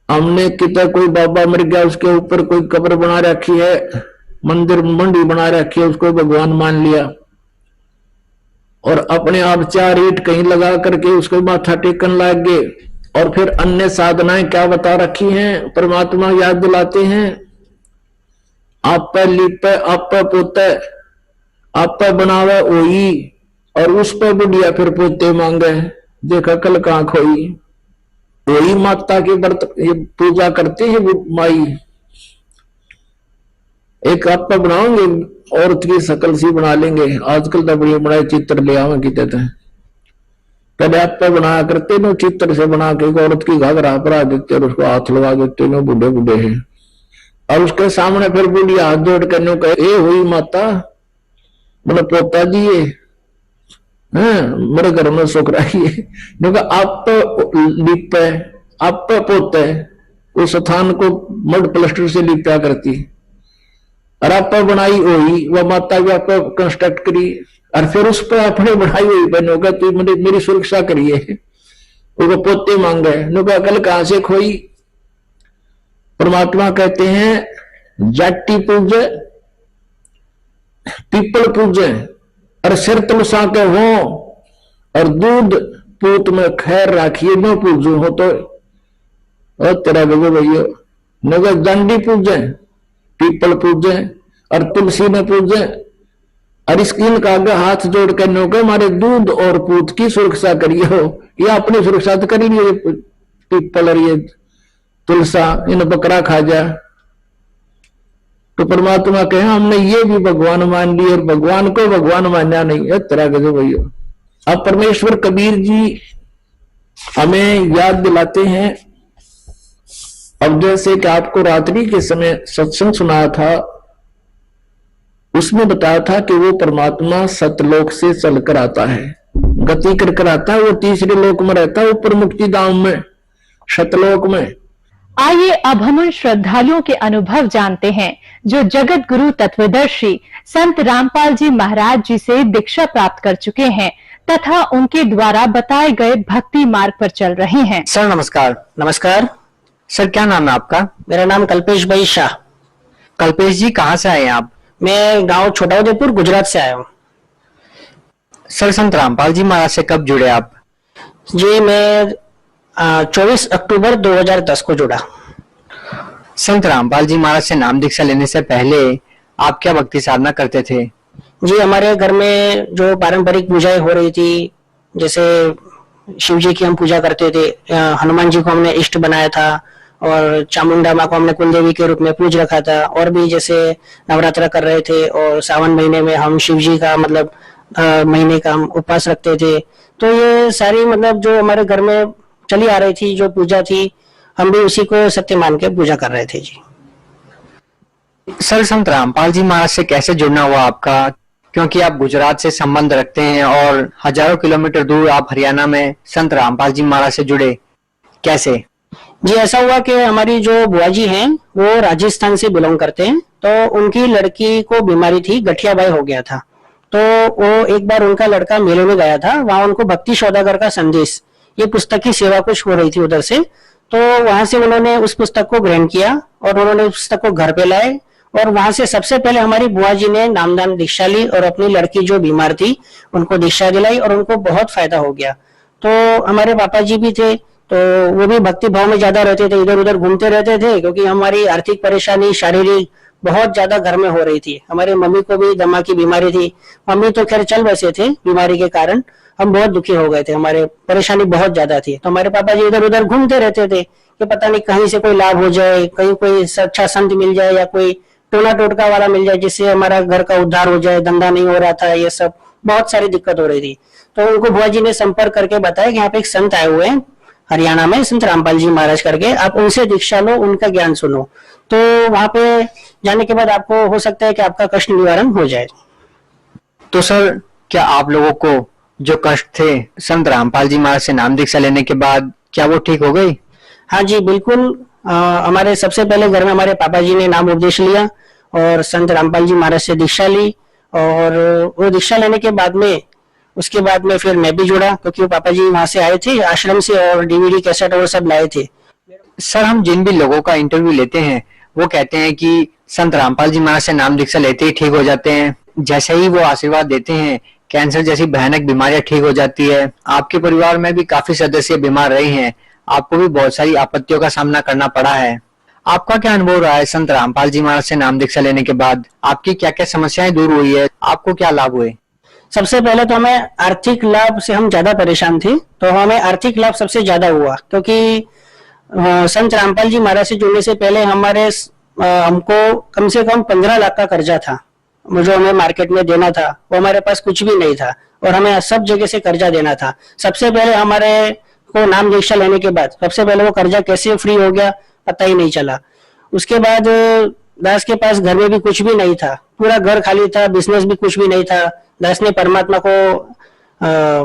हमने कितना कोई बाबा मर गया उसके ऊपर कोई कब्र बना रखी है, मंदिर मंडी बना रखी है, उसको भगवान मान लिया। और अपने आप 4 ईंट कहीं लगा करके उसको माथा टेकन लग गए। और फिर अन्य साधनाएं क्या बता रखी हैं, परमात्मा याद दिलाते हैं, आप पे लिपे आप पे पोते आप पे बनावे ओई, और उस पे बुढ़िया फिर पोते मांगे, देखा कल कहां खोई। वही माता की व्रत पूजा करते हैं माई। एक आप पे बनाओगे औरत की शकल सी बना लेंगे, आजकल तो बड़ी बड़ा चित्र ले आवे की देते हैं। पहले आप पे बनाया करते ना, चित्र से बना के औरत की घाघरा परा देते और उसको हाथ लगा देते ना, बूढ़े बूढ़े हैं। और उसके सामने फिर बुढ़िया हाथ जोड़ कर कहे, ए हुई माता बोले पोता जी ये मेरे घर में सुख रखिए। आप लिपे आप पोते उस स्थान को मड प्लास्टर से लिपा करती, और आप बनाई हुई वह माता भी आप कंस्ट्रक्ट करी, और फिर उस पर अपने बनाई हुई बहनों का तू मेरी सुरक्षा करिए, वो पोते मांगे। अकल कहां से खोई। परमात्मा कहते हैं जाटी पूजे पीपल पूजे और सिर तुलसा के हो, और दूध पूत में खैर राखिए न पूजो हो तो तेरा गजो भैया। नगर दंडी पूजे पीपल पूजे और तुलसी में पूजे, और स्किन का आगे हाथ जोड़ कर नौके हमारे दूध और पूत की सुरक्षा करिए हो, या अपनी सुरक्षा तो करी लिए पीपल और ये तुलसा इन बकरा खा जा। तो परमात्मा कहे हमने ये भी भगवान मान लिए और भगवान को भगवान मानना नहीं है, तेरा गजो भैया। अब परमेश्वर कबीर जी हमें याद दिलाते हैं। अब जैसे कि आपको रात्रि के समय सत्संग सुनाया था, उसमें बताया था कि वो परमात्मा सतलोक से चलकर आता है, गति कर आता है, वो तीसरे लोक में रहता है, ऊपर मुक्ति धाम में सतलोक में। आइए अब हम उन श्रद्धालुओं के अनुभव जानते हैं जो जगत गुरु तत्वदर्शी संत रामपाल जी महाराज जी से दीक्षा प्राप्त कर चुके हैं तथा उनके द्वारा बताए गए भक्ति मार्ग पर चल रहे हैं। सर नमस्कार। नमस्कार सर क्या नाम है आपका? मेरा नाम कल्पेश भाई शाह। कल्पेश जी कहाँ से आए हैं आप? मैं गांव छोटा उदयपुर गुजरात से आया हूँ। सर संत रामपाल जी महाराज से कब जुड़े आप? जी मैं 24 अक्टूबर 2010 को जुड़ा। संत रामपाल जी महाराज से नाम दीक्षा लेने से पहले आप क्या भक्ति साधना करते थे? जी हमारे घर में जो पारंपरिक पूजाएं हो रही थी, जैसे शिव जी की हम पूजा करते थे, हनुमान जी को हमने इष्ट बनाया था, और चामुंडा माँ को हमने कुलदेवी के रूप में पूज रखा था, और भी जैसे नवरात्रा कर रहे थे, और सावन महीने में हम शिव जी का मतलब महीने का हम उपवास रखते थे। तो ये सारी मतलब जो हमारे घर में चली आ रही थी जो पूजा थी, हम भी उसी को सत्य मान के पूजा कर रहे थे। जी सर संत रामपाल जी महाराज से कैसे जुड़ना हुआ आपका? क्योंकि आप गुजरात से संबंध रखते हैं और हजारों किलोमीटर दूर आप हरियाणा में संत रामपाल जी महाराज से जुड़े, कैसे? जी ऐसा हुआ कि हमारी जो बुआ जी हैं वो राजस्थान से बिलोंग करते हैं, तो उनकी लड़की को बीमारी थी, गठियाबाई हो गया था। तो वो एक बार उनका लड़का मेले में गया था, वहां उनको भक्ति सौदागर का संदेश ये पुस्तक की सेवा कुछ हो रही थी उधर से, तो वहां से उन्होंने उस पुस्तक को ग्रहण किया और उन्होंने उस पुस्तक को घर पे लाए, और वहां से सबसे पहले हमारी बुआ जी ने नामदान दीक्षा ली और अपनी लड़की जो बीमार थी उनको दीक्षा दिलाई, और उनको बहुत फायदा हो गया। तो हमारे पापा जी भी थे, तो वो भी भक्ति भाव में ज्यादा रहते थे, इधर उधर घूमते रहते थे, क्योंकि हमारी आर्थिक परेशानी शारीरिक बहुत ज्यादा घर में हो रही थी। हमारे मम्मी को भी दमा की बीमारी थी, मम्मी तो खैर चल बसे थे, बीमारी के कारण हम बहुत दुखी हो गए थे, हमारे परेशानी बहुत ज्यादा थी। तो हमारे पापा जी इधर उधर घूमते रहते थे कि पता नहीं कहीं से कोई लाभ हो जाए, कहीं कोई अच्छा संत मिल जाए या कोई टोना टोटका वाला मिल जाए जिससे हमारा घर का उद्धार हो जाए, धंधा नहीं हो रहा था, ये सब बहुत सारी दिक्कत हो रही थी। तो उनको बुआ जी ने संपर्क करके बताया कि यहाँ पे एक संत आए हुए हैं हरियाणा में, संत रामपाल जी महाराज करके, आप उनसे दीक्षा लो, उनका ज्ञान सुनो। तो वहां पे जाने के बाद आपको हो सकता है कि आपका कष्ट निवारण हो जाए। तो सर, क्या आप लोगों को जो कष्ट थे संत रामपाल जी महाराज से नाम दीक्षा लेने के बाद क्या वो ठीक हो गई? हाँ जी बिल्कुल। हमारे सबसे पहले घर में हमारे पापा जी ने नाम उपदेश लिया और संत रामपाल जी महाराज से दीक्षा ली, और वो दीक्षा लेने के बाद में उसके बाद में फिर मैं भी जुड़ा, क्योंकि वो पापा जी वहां से आए थे आश्रम से और डीवीडी कैसेट और सब लाए थे। सर, हम जिन भी लोगों का इंटरव्यू लेते हैं वो कहते हैं कि संत रामपाल जी महाराज से नाम दीक्षा लेते ही ठीक हो जाते हैं, जैसे ही वो आशीर्वाद देते हैं कैंसर जैसी भयानक बीमारियां ठीक हो जाती है। आपके परिवार में भी काफी सदस्य बीमार रहे हैं, आपको भी बहुत सारी आपत्तियों का सामना करना पड़ा है। आपका क्या अनुभव रहा है संत रामपाल जी महाराज से नाम दीक्षा लेने के बाद? आपकी क्या क्या समस्याएं दूर हुई है, आपको क्या लाभ हुए? सबसे पहले तो हमें आर्थिक लाभ से हम ज्यादा परेशान थे, तो हमें आर्थिक लाभ सबसे ज्यादा हुआ, क्योंकि संत रामपाल जी महाराज से जुड़ने से पहले हमको कम से कम 15 लाख का कर्जा था, जो हमें मार्केट में देना था, वो हमारे पास कुछ भी नहीं था और हमें सब जगह से कर्जा देना था। सबसे पहले हमारे को नाम दीक्षा लेने के बाद सबसे पहले वो कर्जा कैसे फ्री हो गया पता ही नहीं चला। उसके बाद दास के पास घर में भी कुछ भी नहीं था, पूरा घर खाली था, बिजनेस भी कुछ भी नहीं था। दास ने परमात्मा को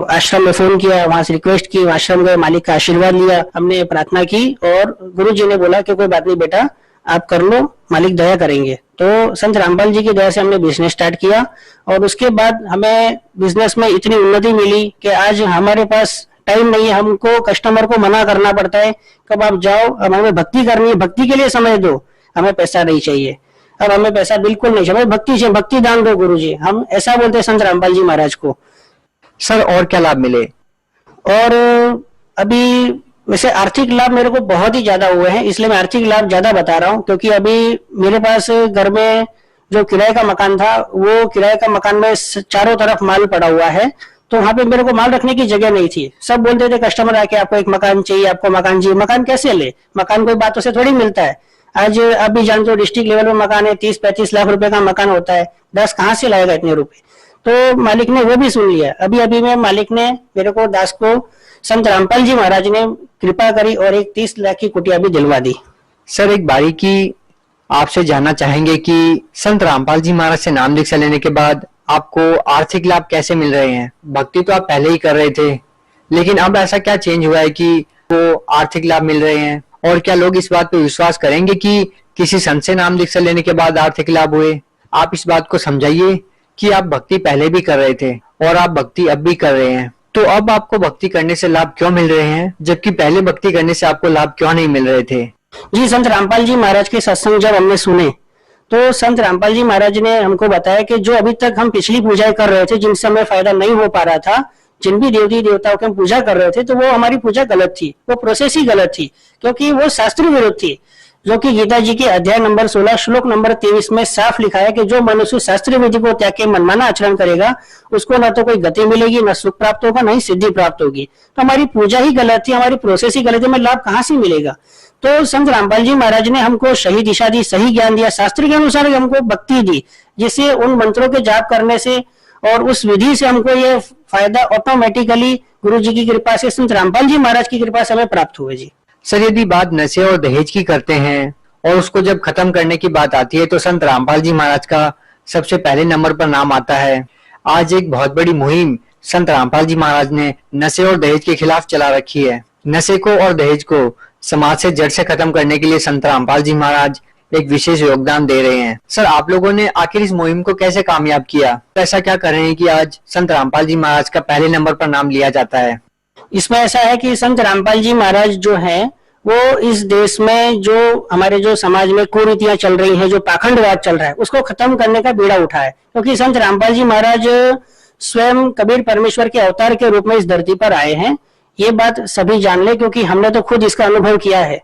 आश्रम में फोन किया, वहां से रिक्वेस्ट की, आश्रम गए, मालिक का आशीर्वाद लिया, हमने प्रार्थना की और गुरु जी ने बोला कि कोई बात नहीं बेटा, आप कर लो, मालिक दया करेंगे। तो संत रामपाल जी की दया से हमने बिजनेस स्टार्ट किया और उसके बाद हमें बिजनेस में इतनी उन्नति मिली कि आज हमारे पास टाइम नहीं है, हमको कस्टमर को मना करना पड़ता है, कब आप जाओ, अब हमें भक्ति करनी है, भक्ति के लिए समय दो, हमें पैसा नहीं चाहिए। अब हमें पैसा बिल्कुल नहीं चाहिए, भक्ति चाहिए, भक्ति दान दो गुरु जी, हम ऐसा बोलते हैं संत रामपाल जी महाराज को। सर, और क्या लाभ मिले? और अभी वैसे आर्थिक लाभ मेरे को बहुत ही ज्यादा हुए हैं, इसलिए मैं आर्थिक लाभ ज्यादा बता रहा हूँ, क्योंकि अभी मेरे पास घर में जो किराए का मकान था, वो किराए का मकान में चारों तरफ माल पड़ा हुआ है, तो वहां पे मेरे को माल रखने की जगह नहीं थी। सब बोलते थे कस्टमर आके आपको एक मकान चाहिए, आपको मकान चाहिए। मकान कैसे ले, मकान कोई बातों से थोड़ी मिलता है। आज आप भी जानते हो डिस्ट्रिक्ट लेवल में मकान है, 30-35 लाख रुपए का मकान होता है, 10 कहाँ से लाएगा इतने रुपए। तो मालिक ने वो भी सुन लिया। अभी में मालिक ने मेरे को, दास को, संत रामपाल जी महाराज ने कृपा करी और एक 30 लाख की कुटिया भी दिलवा दी। सर, एक बारीकी आपसे जानना चाहेंगे कि संत रामपाल जी महाराज से नाम दीक्षा लेने के बाद आपको आर्थिक लाभ कैसे मिल रहे हैं? भक्ति तो आप पहले ही कर रहे थे, लेकिन अब ऐसा क्या चेंज हुआ है कि वो आर्थिक लाभ मिल रहे हैं? और क्या लोग इस बात पे विश्वास करेंगे कि किसी संत से नाम दीक्षा लेने के बाद आर्थिक लाभ हुए? आप इस बात को समझाइए कि आप भक्ति पहले भी कर रहे थे और आप भक्ति अब भी कर रहे हैं, तो अब आपको भक्ति करने से लाभ क्यों मिल रहे हैं, जबकि पहले भक्ति करने से आपको लाभ क्यों नहीं मिल रहे थे? जी, संत रामपाल जी महाराज के सत्संग जब हमने सुने तो संत रामपाल जी महाराज ने हमको बताया कि जो अभी तक हम पिछली पूजाएं कर रहे थे, जिनसे हमें फायदा नहीं हो पा रहा था, जिन भी देवी देवताओं की हम पूजा कर रहे थे, तो वो हमारी पूजा गलत थी, वो प्रोसेस ही गलत थी, क्योंकि वो शास्त्र विरुद्ध थी। जो कि गीता जी के अध्याय नंबर 16 श्लोक नंबर 23 में साफ लिखा है कि जो मनुष्य शास्त्रीय विधि को त्याग के मनमाना आचरण करेगा, उसको न तो कोई गति मिलेगी, न सुख प्राप्त होगा, न ही सिद्धि प्राप्त होगी। तो हमारी पूजा ही गलत थी, हमारी प्रोसेस ही गलत है, हमें लाभ कहाँ से मिलेगा? तो संत रामपाल जी महाराज ने हमको सही दिशा दी, सही ज्ञान दिया, शास्त्र के अनुसार हमको भक्ति दी, जिससे उन मंत्रों के जाप करने से और उस विधि से हमको ये फायदा ऑटोमेटिकली गुरु जी की कृपा से, संत रामपाल जी महाराज की कृपा से हमें प्राप्त हुए। जी सर, यदि बात नशे और दहेज की करते हैं और उसको जब खत्म करने की बात आती है तो संत रामपाल जी महाराज का सबसे पहले नंबर पर नाम आता है। आज एक बहुत बड़ी मुहिम संत रामपाल जी महाराज ने नशे और दहेज के खिलाफ चला रखी है। नशे को और दहेज को समाज से जड़ से खत्म करने के लिए संत रामपाल जी महाराज एक विशेष योगदान दे रहे हैं। सर, आप लोगों ने आखिर इस मुहिम को कैसे कामयाब किया? ऐसा क्या कर रहे हैं कि आज संत रामपाल जी महाराज का पहले नंबर पर नाम लिया जाता है? इसमें ऐसा है कि संत रामपाल जी महाराज जो है वो इस देश में जो हमारे जो समाज में कुरीतियां चल रही हैं, जो पाखंडवाद चल रहा है, उसको खत्म करने का बीड़ा उठाए। क्योंकि संत रामपाल जी महाराज स्वयं कबीर परमेश्वर के अवतार के रूप में इस धरती पर आए हैं, ये बात सभी जान ले, क्योंकि हमने तो खुद इसका अनुभव किया है।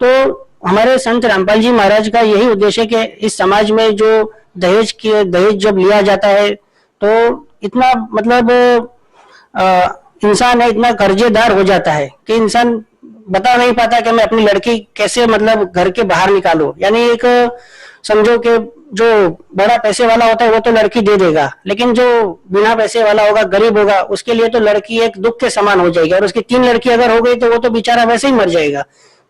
तो हमारे संत रामपाल जी महाराज का यही उद्देश्य है कि इस समाज में जो दहेज जब लिया जाता है तो इतना मतलब इंसान है इतना कर्जेदार हो जाता है कि इंसान बता नहीं पाता कि मैं अपनी लड़की कैसे मतलब घर के बाहर निकालूं। यानी एक समझो कि जो बड़ा पैसे वाला होता है वो तो लड़की दे देगा, लेकिन जो बिना पैसे वाला होगा, गरीब होगा, उसके लिए तो लड़की एक दुख के समान हो जाएगी, और उसकी 3 लड़की अगर हो गई तो वो तो बेचारा वैसे ही मर जाएगा।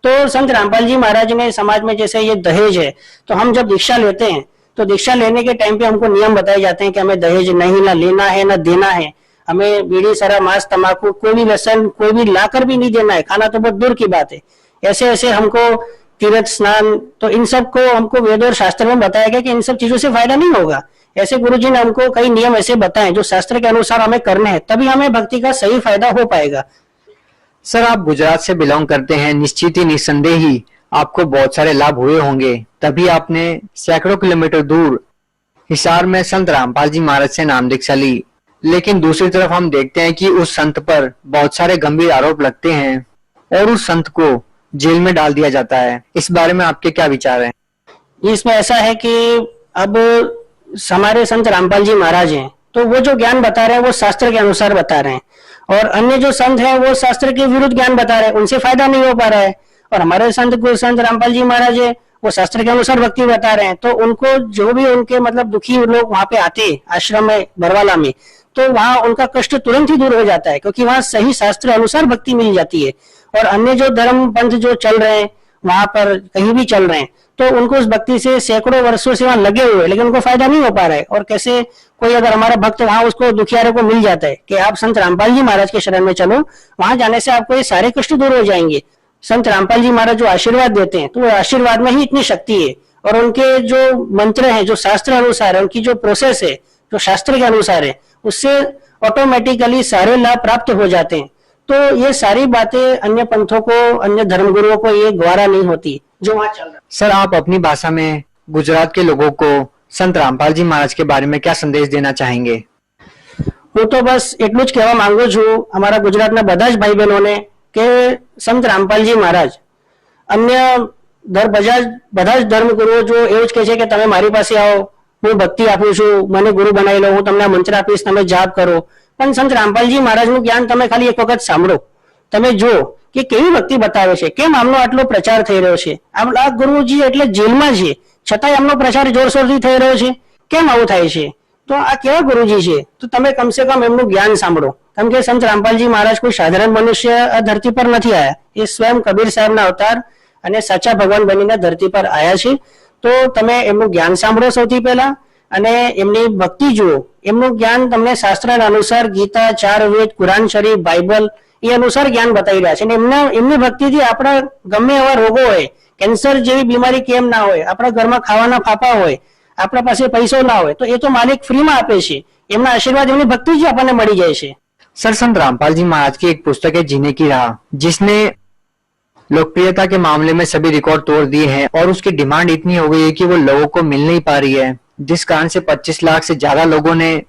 तो संत रामपाल जी महाराज ने समाज में जैसे ये दहेज है, तो हम जब दीक्षा लेते हैं तो दीक्षा लेने के टाइम पे हमको नियम बताए जाते हैं कि हमें दहेज नहीं ना लेना है ना देना है, हमें बीड़ी शराब मांस तंबाकू कोई भी व्यसन कोई भी लाकर भी नहीं देना है, खाना तो बहुत दूर की बात है। ऐसे ऐसे हमको तीर्थ स्नान, तो इन सब को हमको वेद और शास्त्र में बताया गया कि इन सब चीजों से फायदा नहीं होगा। ऐसे गुरुजी ने हमको कई नियम ऐसे बताए जो शास्त्र के अनुसार हमें करने हैं, तभी हमें भक्ति का सही फायदा हो पाएगा। सर, आप गुजरात से बिलोंग करते हैं, निश्चित ही निस्संदेह ही आपको बहुत सारे लाभ हुए होंगे, तभी आपने सैकड़ों किलोमीटर दूर हिसार में संत रामपाल जी महाराज से नाम दीक्षा ली। लेकिन दूसरी तरफ हम देखते हैं कि उस संत पर बहुत सारे गंभीर आरोप लगते हैं और उस संत को जेल में डाल दिया जाता है। इस बारे में आपके क्या विचार हैं? इसमें ऐसा है कि अब हमारे संत रामपाल जी महाराज हैं, तो वो जो ज्ञान बता रहे हैं वो शास्त्र के अनुसार बता रहे हैं, और अन्य जो संत हैं वो शास्त्र के विरुद्ध ज्ञान बता रहे हैं, उनसे फायदा नहीं हो पा रहा है। और हमारे संत रामपाल जी महाराज है वो शास्त्र के अनुसार भक्ति बता रहे हैं, तो उनको जो भी उनके मतलब दुखी लोग वहां पे आते आश्रम में बरवाला में, तो वहां उनका कष्ट तुरंत ही दूर हो जाता है, क्योंकि वहां सही शास्त्र अनुसार भक्ति मिल जाती है। और अन्य जो धर्म पंथ जो चल रहे हैं वहां पर कहीं भी चल रहे हैं, तो उनको उस भक्ति से सैकड़ों वर्षों से वहां लगे हुए, लेकिन उनको फायदा नहीं हो पा रहा है। और कैसे कोई अगर हमारा भक्त वहां उसको दुखियारे को मिल जाता है कि आप संत रामपाल जी महाराज के शरण में चलो, वहां जाने से आपको ये सारे कष्ट दूर हो जाएंगे। संत रामपाल जी महाराज जो आशीर्वाद देते हैं, तो वो आशीर्वाद में ही इतनी शक्ति है, और उनके जो मंत्र हैं जो शास्त्र अनुसार है, उनकी जो प्रोसेस है जो शास्त्र के अनुसार है, उससे ऑटोमेटिकली सारे लाभ प्राप्त हो जाते हैं। तो ये सारी बातें अन्य पंथों को, अन्य धर्मगुरुओं को ये ग्वारा नहीं होती जो वहां चल रहा है। सर, आप अपनी भाषा में गुजरात के लोगों को संत रामपाल जी महाराज के बारे में क्या संदेश देना चाहेंगे? હું તો બસ એટલું જ કહેવા માંગુ છું અમારા ગુજરાતના બધા જ ભાઈ બહેનોને કે સંત રામપાલજી મહારાજ અન્ય બધા જ ધર્મગુરુઓ જો એવું જ કહે છે કે તમે મારી પાસે આવો, હું ભક્તિ આપું છું, મને ગુરુ બનાવી લો, હું તમને મંત્ર આપીશ, તમે જાપ કરો, પણ સંત રામપાલજી મહારાજનું જ્ઞાન તમે ખાલી એક વખત સાંભળો, તમે જો કે કેવી ભક્તિ બતાવે છે, કેમ આમનો આટલો પ્રચાર થઈ રહ્યો છે। આ ગુરુજી એટલે જેલમાં છે છતાંય આમનો પ્રચાર જોરશોરથી થઈ રહ્યો છે, કેમ આવું થાય છે? તો આ કેવા ગુરુજી છે? તો તમે કમસે કમ એમનું જ્ઞાન સાંભળો, કેમ કે સંત રામપાલજી મહારાજ કોઈ સાધારણ મનુષ્ય આ ધરતી પર નથી આયા, એ સ્વયં કબીર સાહેબના અવતાર અને સાચા ભગવાન બનીને ધરતી પર આયા છે। તો તમે એમનું જ્ઞાન સાંભળો સૌથી પહેલા, અને એમની ભક્તિ જુઓ। એમનું જ્ઞાન તમને શાસ્ત્રના અનુસાર ગીતા, 4 વેદ, કુરાન શરીફ, બાઇબલ એ अनुसार ज्ञान बताई રહ્યા છે। એમની ભક્તિથી આપણા ગમે એવા રોગો હોય, કેન્સર જેવી બીમારી કેમ ના હોય, આપણા ઘરમાં ખાવાના ફાફા હોય, આપણા પાસે પૈસો ના હોય, તો એ તો માલિક ફ્રીમાં આપે છે। એમના આશીર્વાદ એમની ભક્તિ જ આપણને મળી જાય છે। सर, संत रामपाल जी महाराज की एक पुस्तक है जीने की राह, जिसने लोकप्रियता के मामले में सभी रिकॉर्ड तोड़ दिए हैं और उसकी डिमांड इतनी हो गई है कि वो लोगों को मिल नहीं पा रही है, जिस कारण से 25 लाख से ज्यादा लोगों ने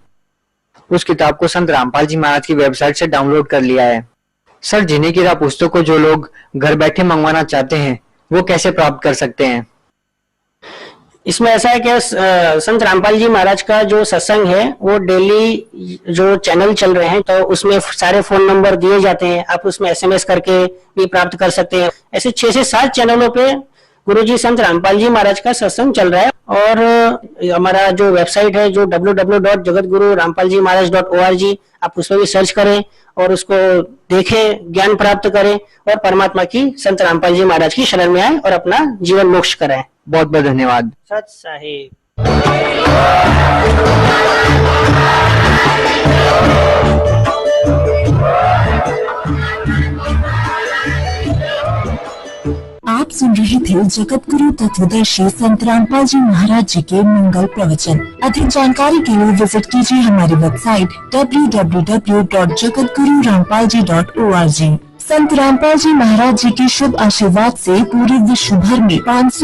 उस किताब को संत रामपाल जी महाराज की वेबसाइट से डाउनलोड कर लिया है। सर, जीने की राह पुस्तक को जो लोग घर बैठे मंगवाना चाहते हैं वो कैसे प्राप्त कर सकते हैं? इसमें ऐसा है कि संत रामपाल जी महाराज का जो सत्संग है वो डेली जो चैनल चल रहे हैं, तो उसमें सारे फोन नंबर दिए जाते हैं, आप उसमें SMS करके भी प्राप्त कर सकते हैं। ऐसे 6 से 7 चैनलों पे गुरुजी संत रामपाल जी महाराज का सत्संग चल रहा है। और हमारा जो वेबसाइट है जो www.jagatguru-rampaljimaharaj.org, आप उसमें भी सर्च करें और उसको देखें, ज्ञान प्राप्त करें और परमात्मा की संत रामपाल जी महाराज की शरण में आए और अपना जीवन मोक्ष कराएं। बहुत बहुत धन्यवाद। सत साहिब। आप सुन रहे थे जगत गुरु तत्वदर्शी संत रामपाल जी महाराज जी के मंगल प्रवचन। अधिक जानकारी के लिए विजिट कीजिए हमारी वेबसाइट www.jagatguru-rampalji.org। संत रामपाल जी महाराज जी के शुभ आशीर्वाद से पूरे विश्व भर में 500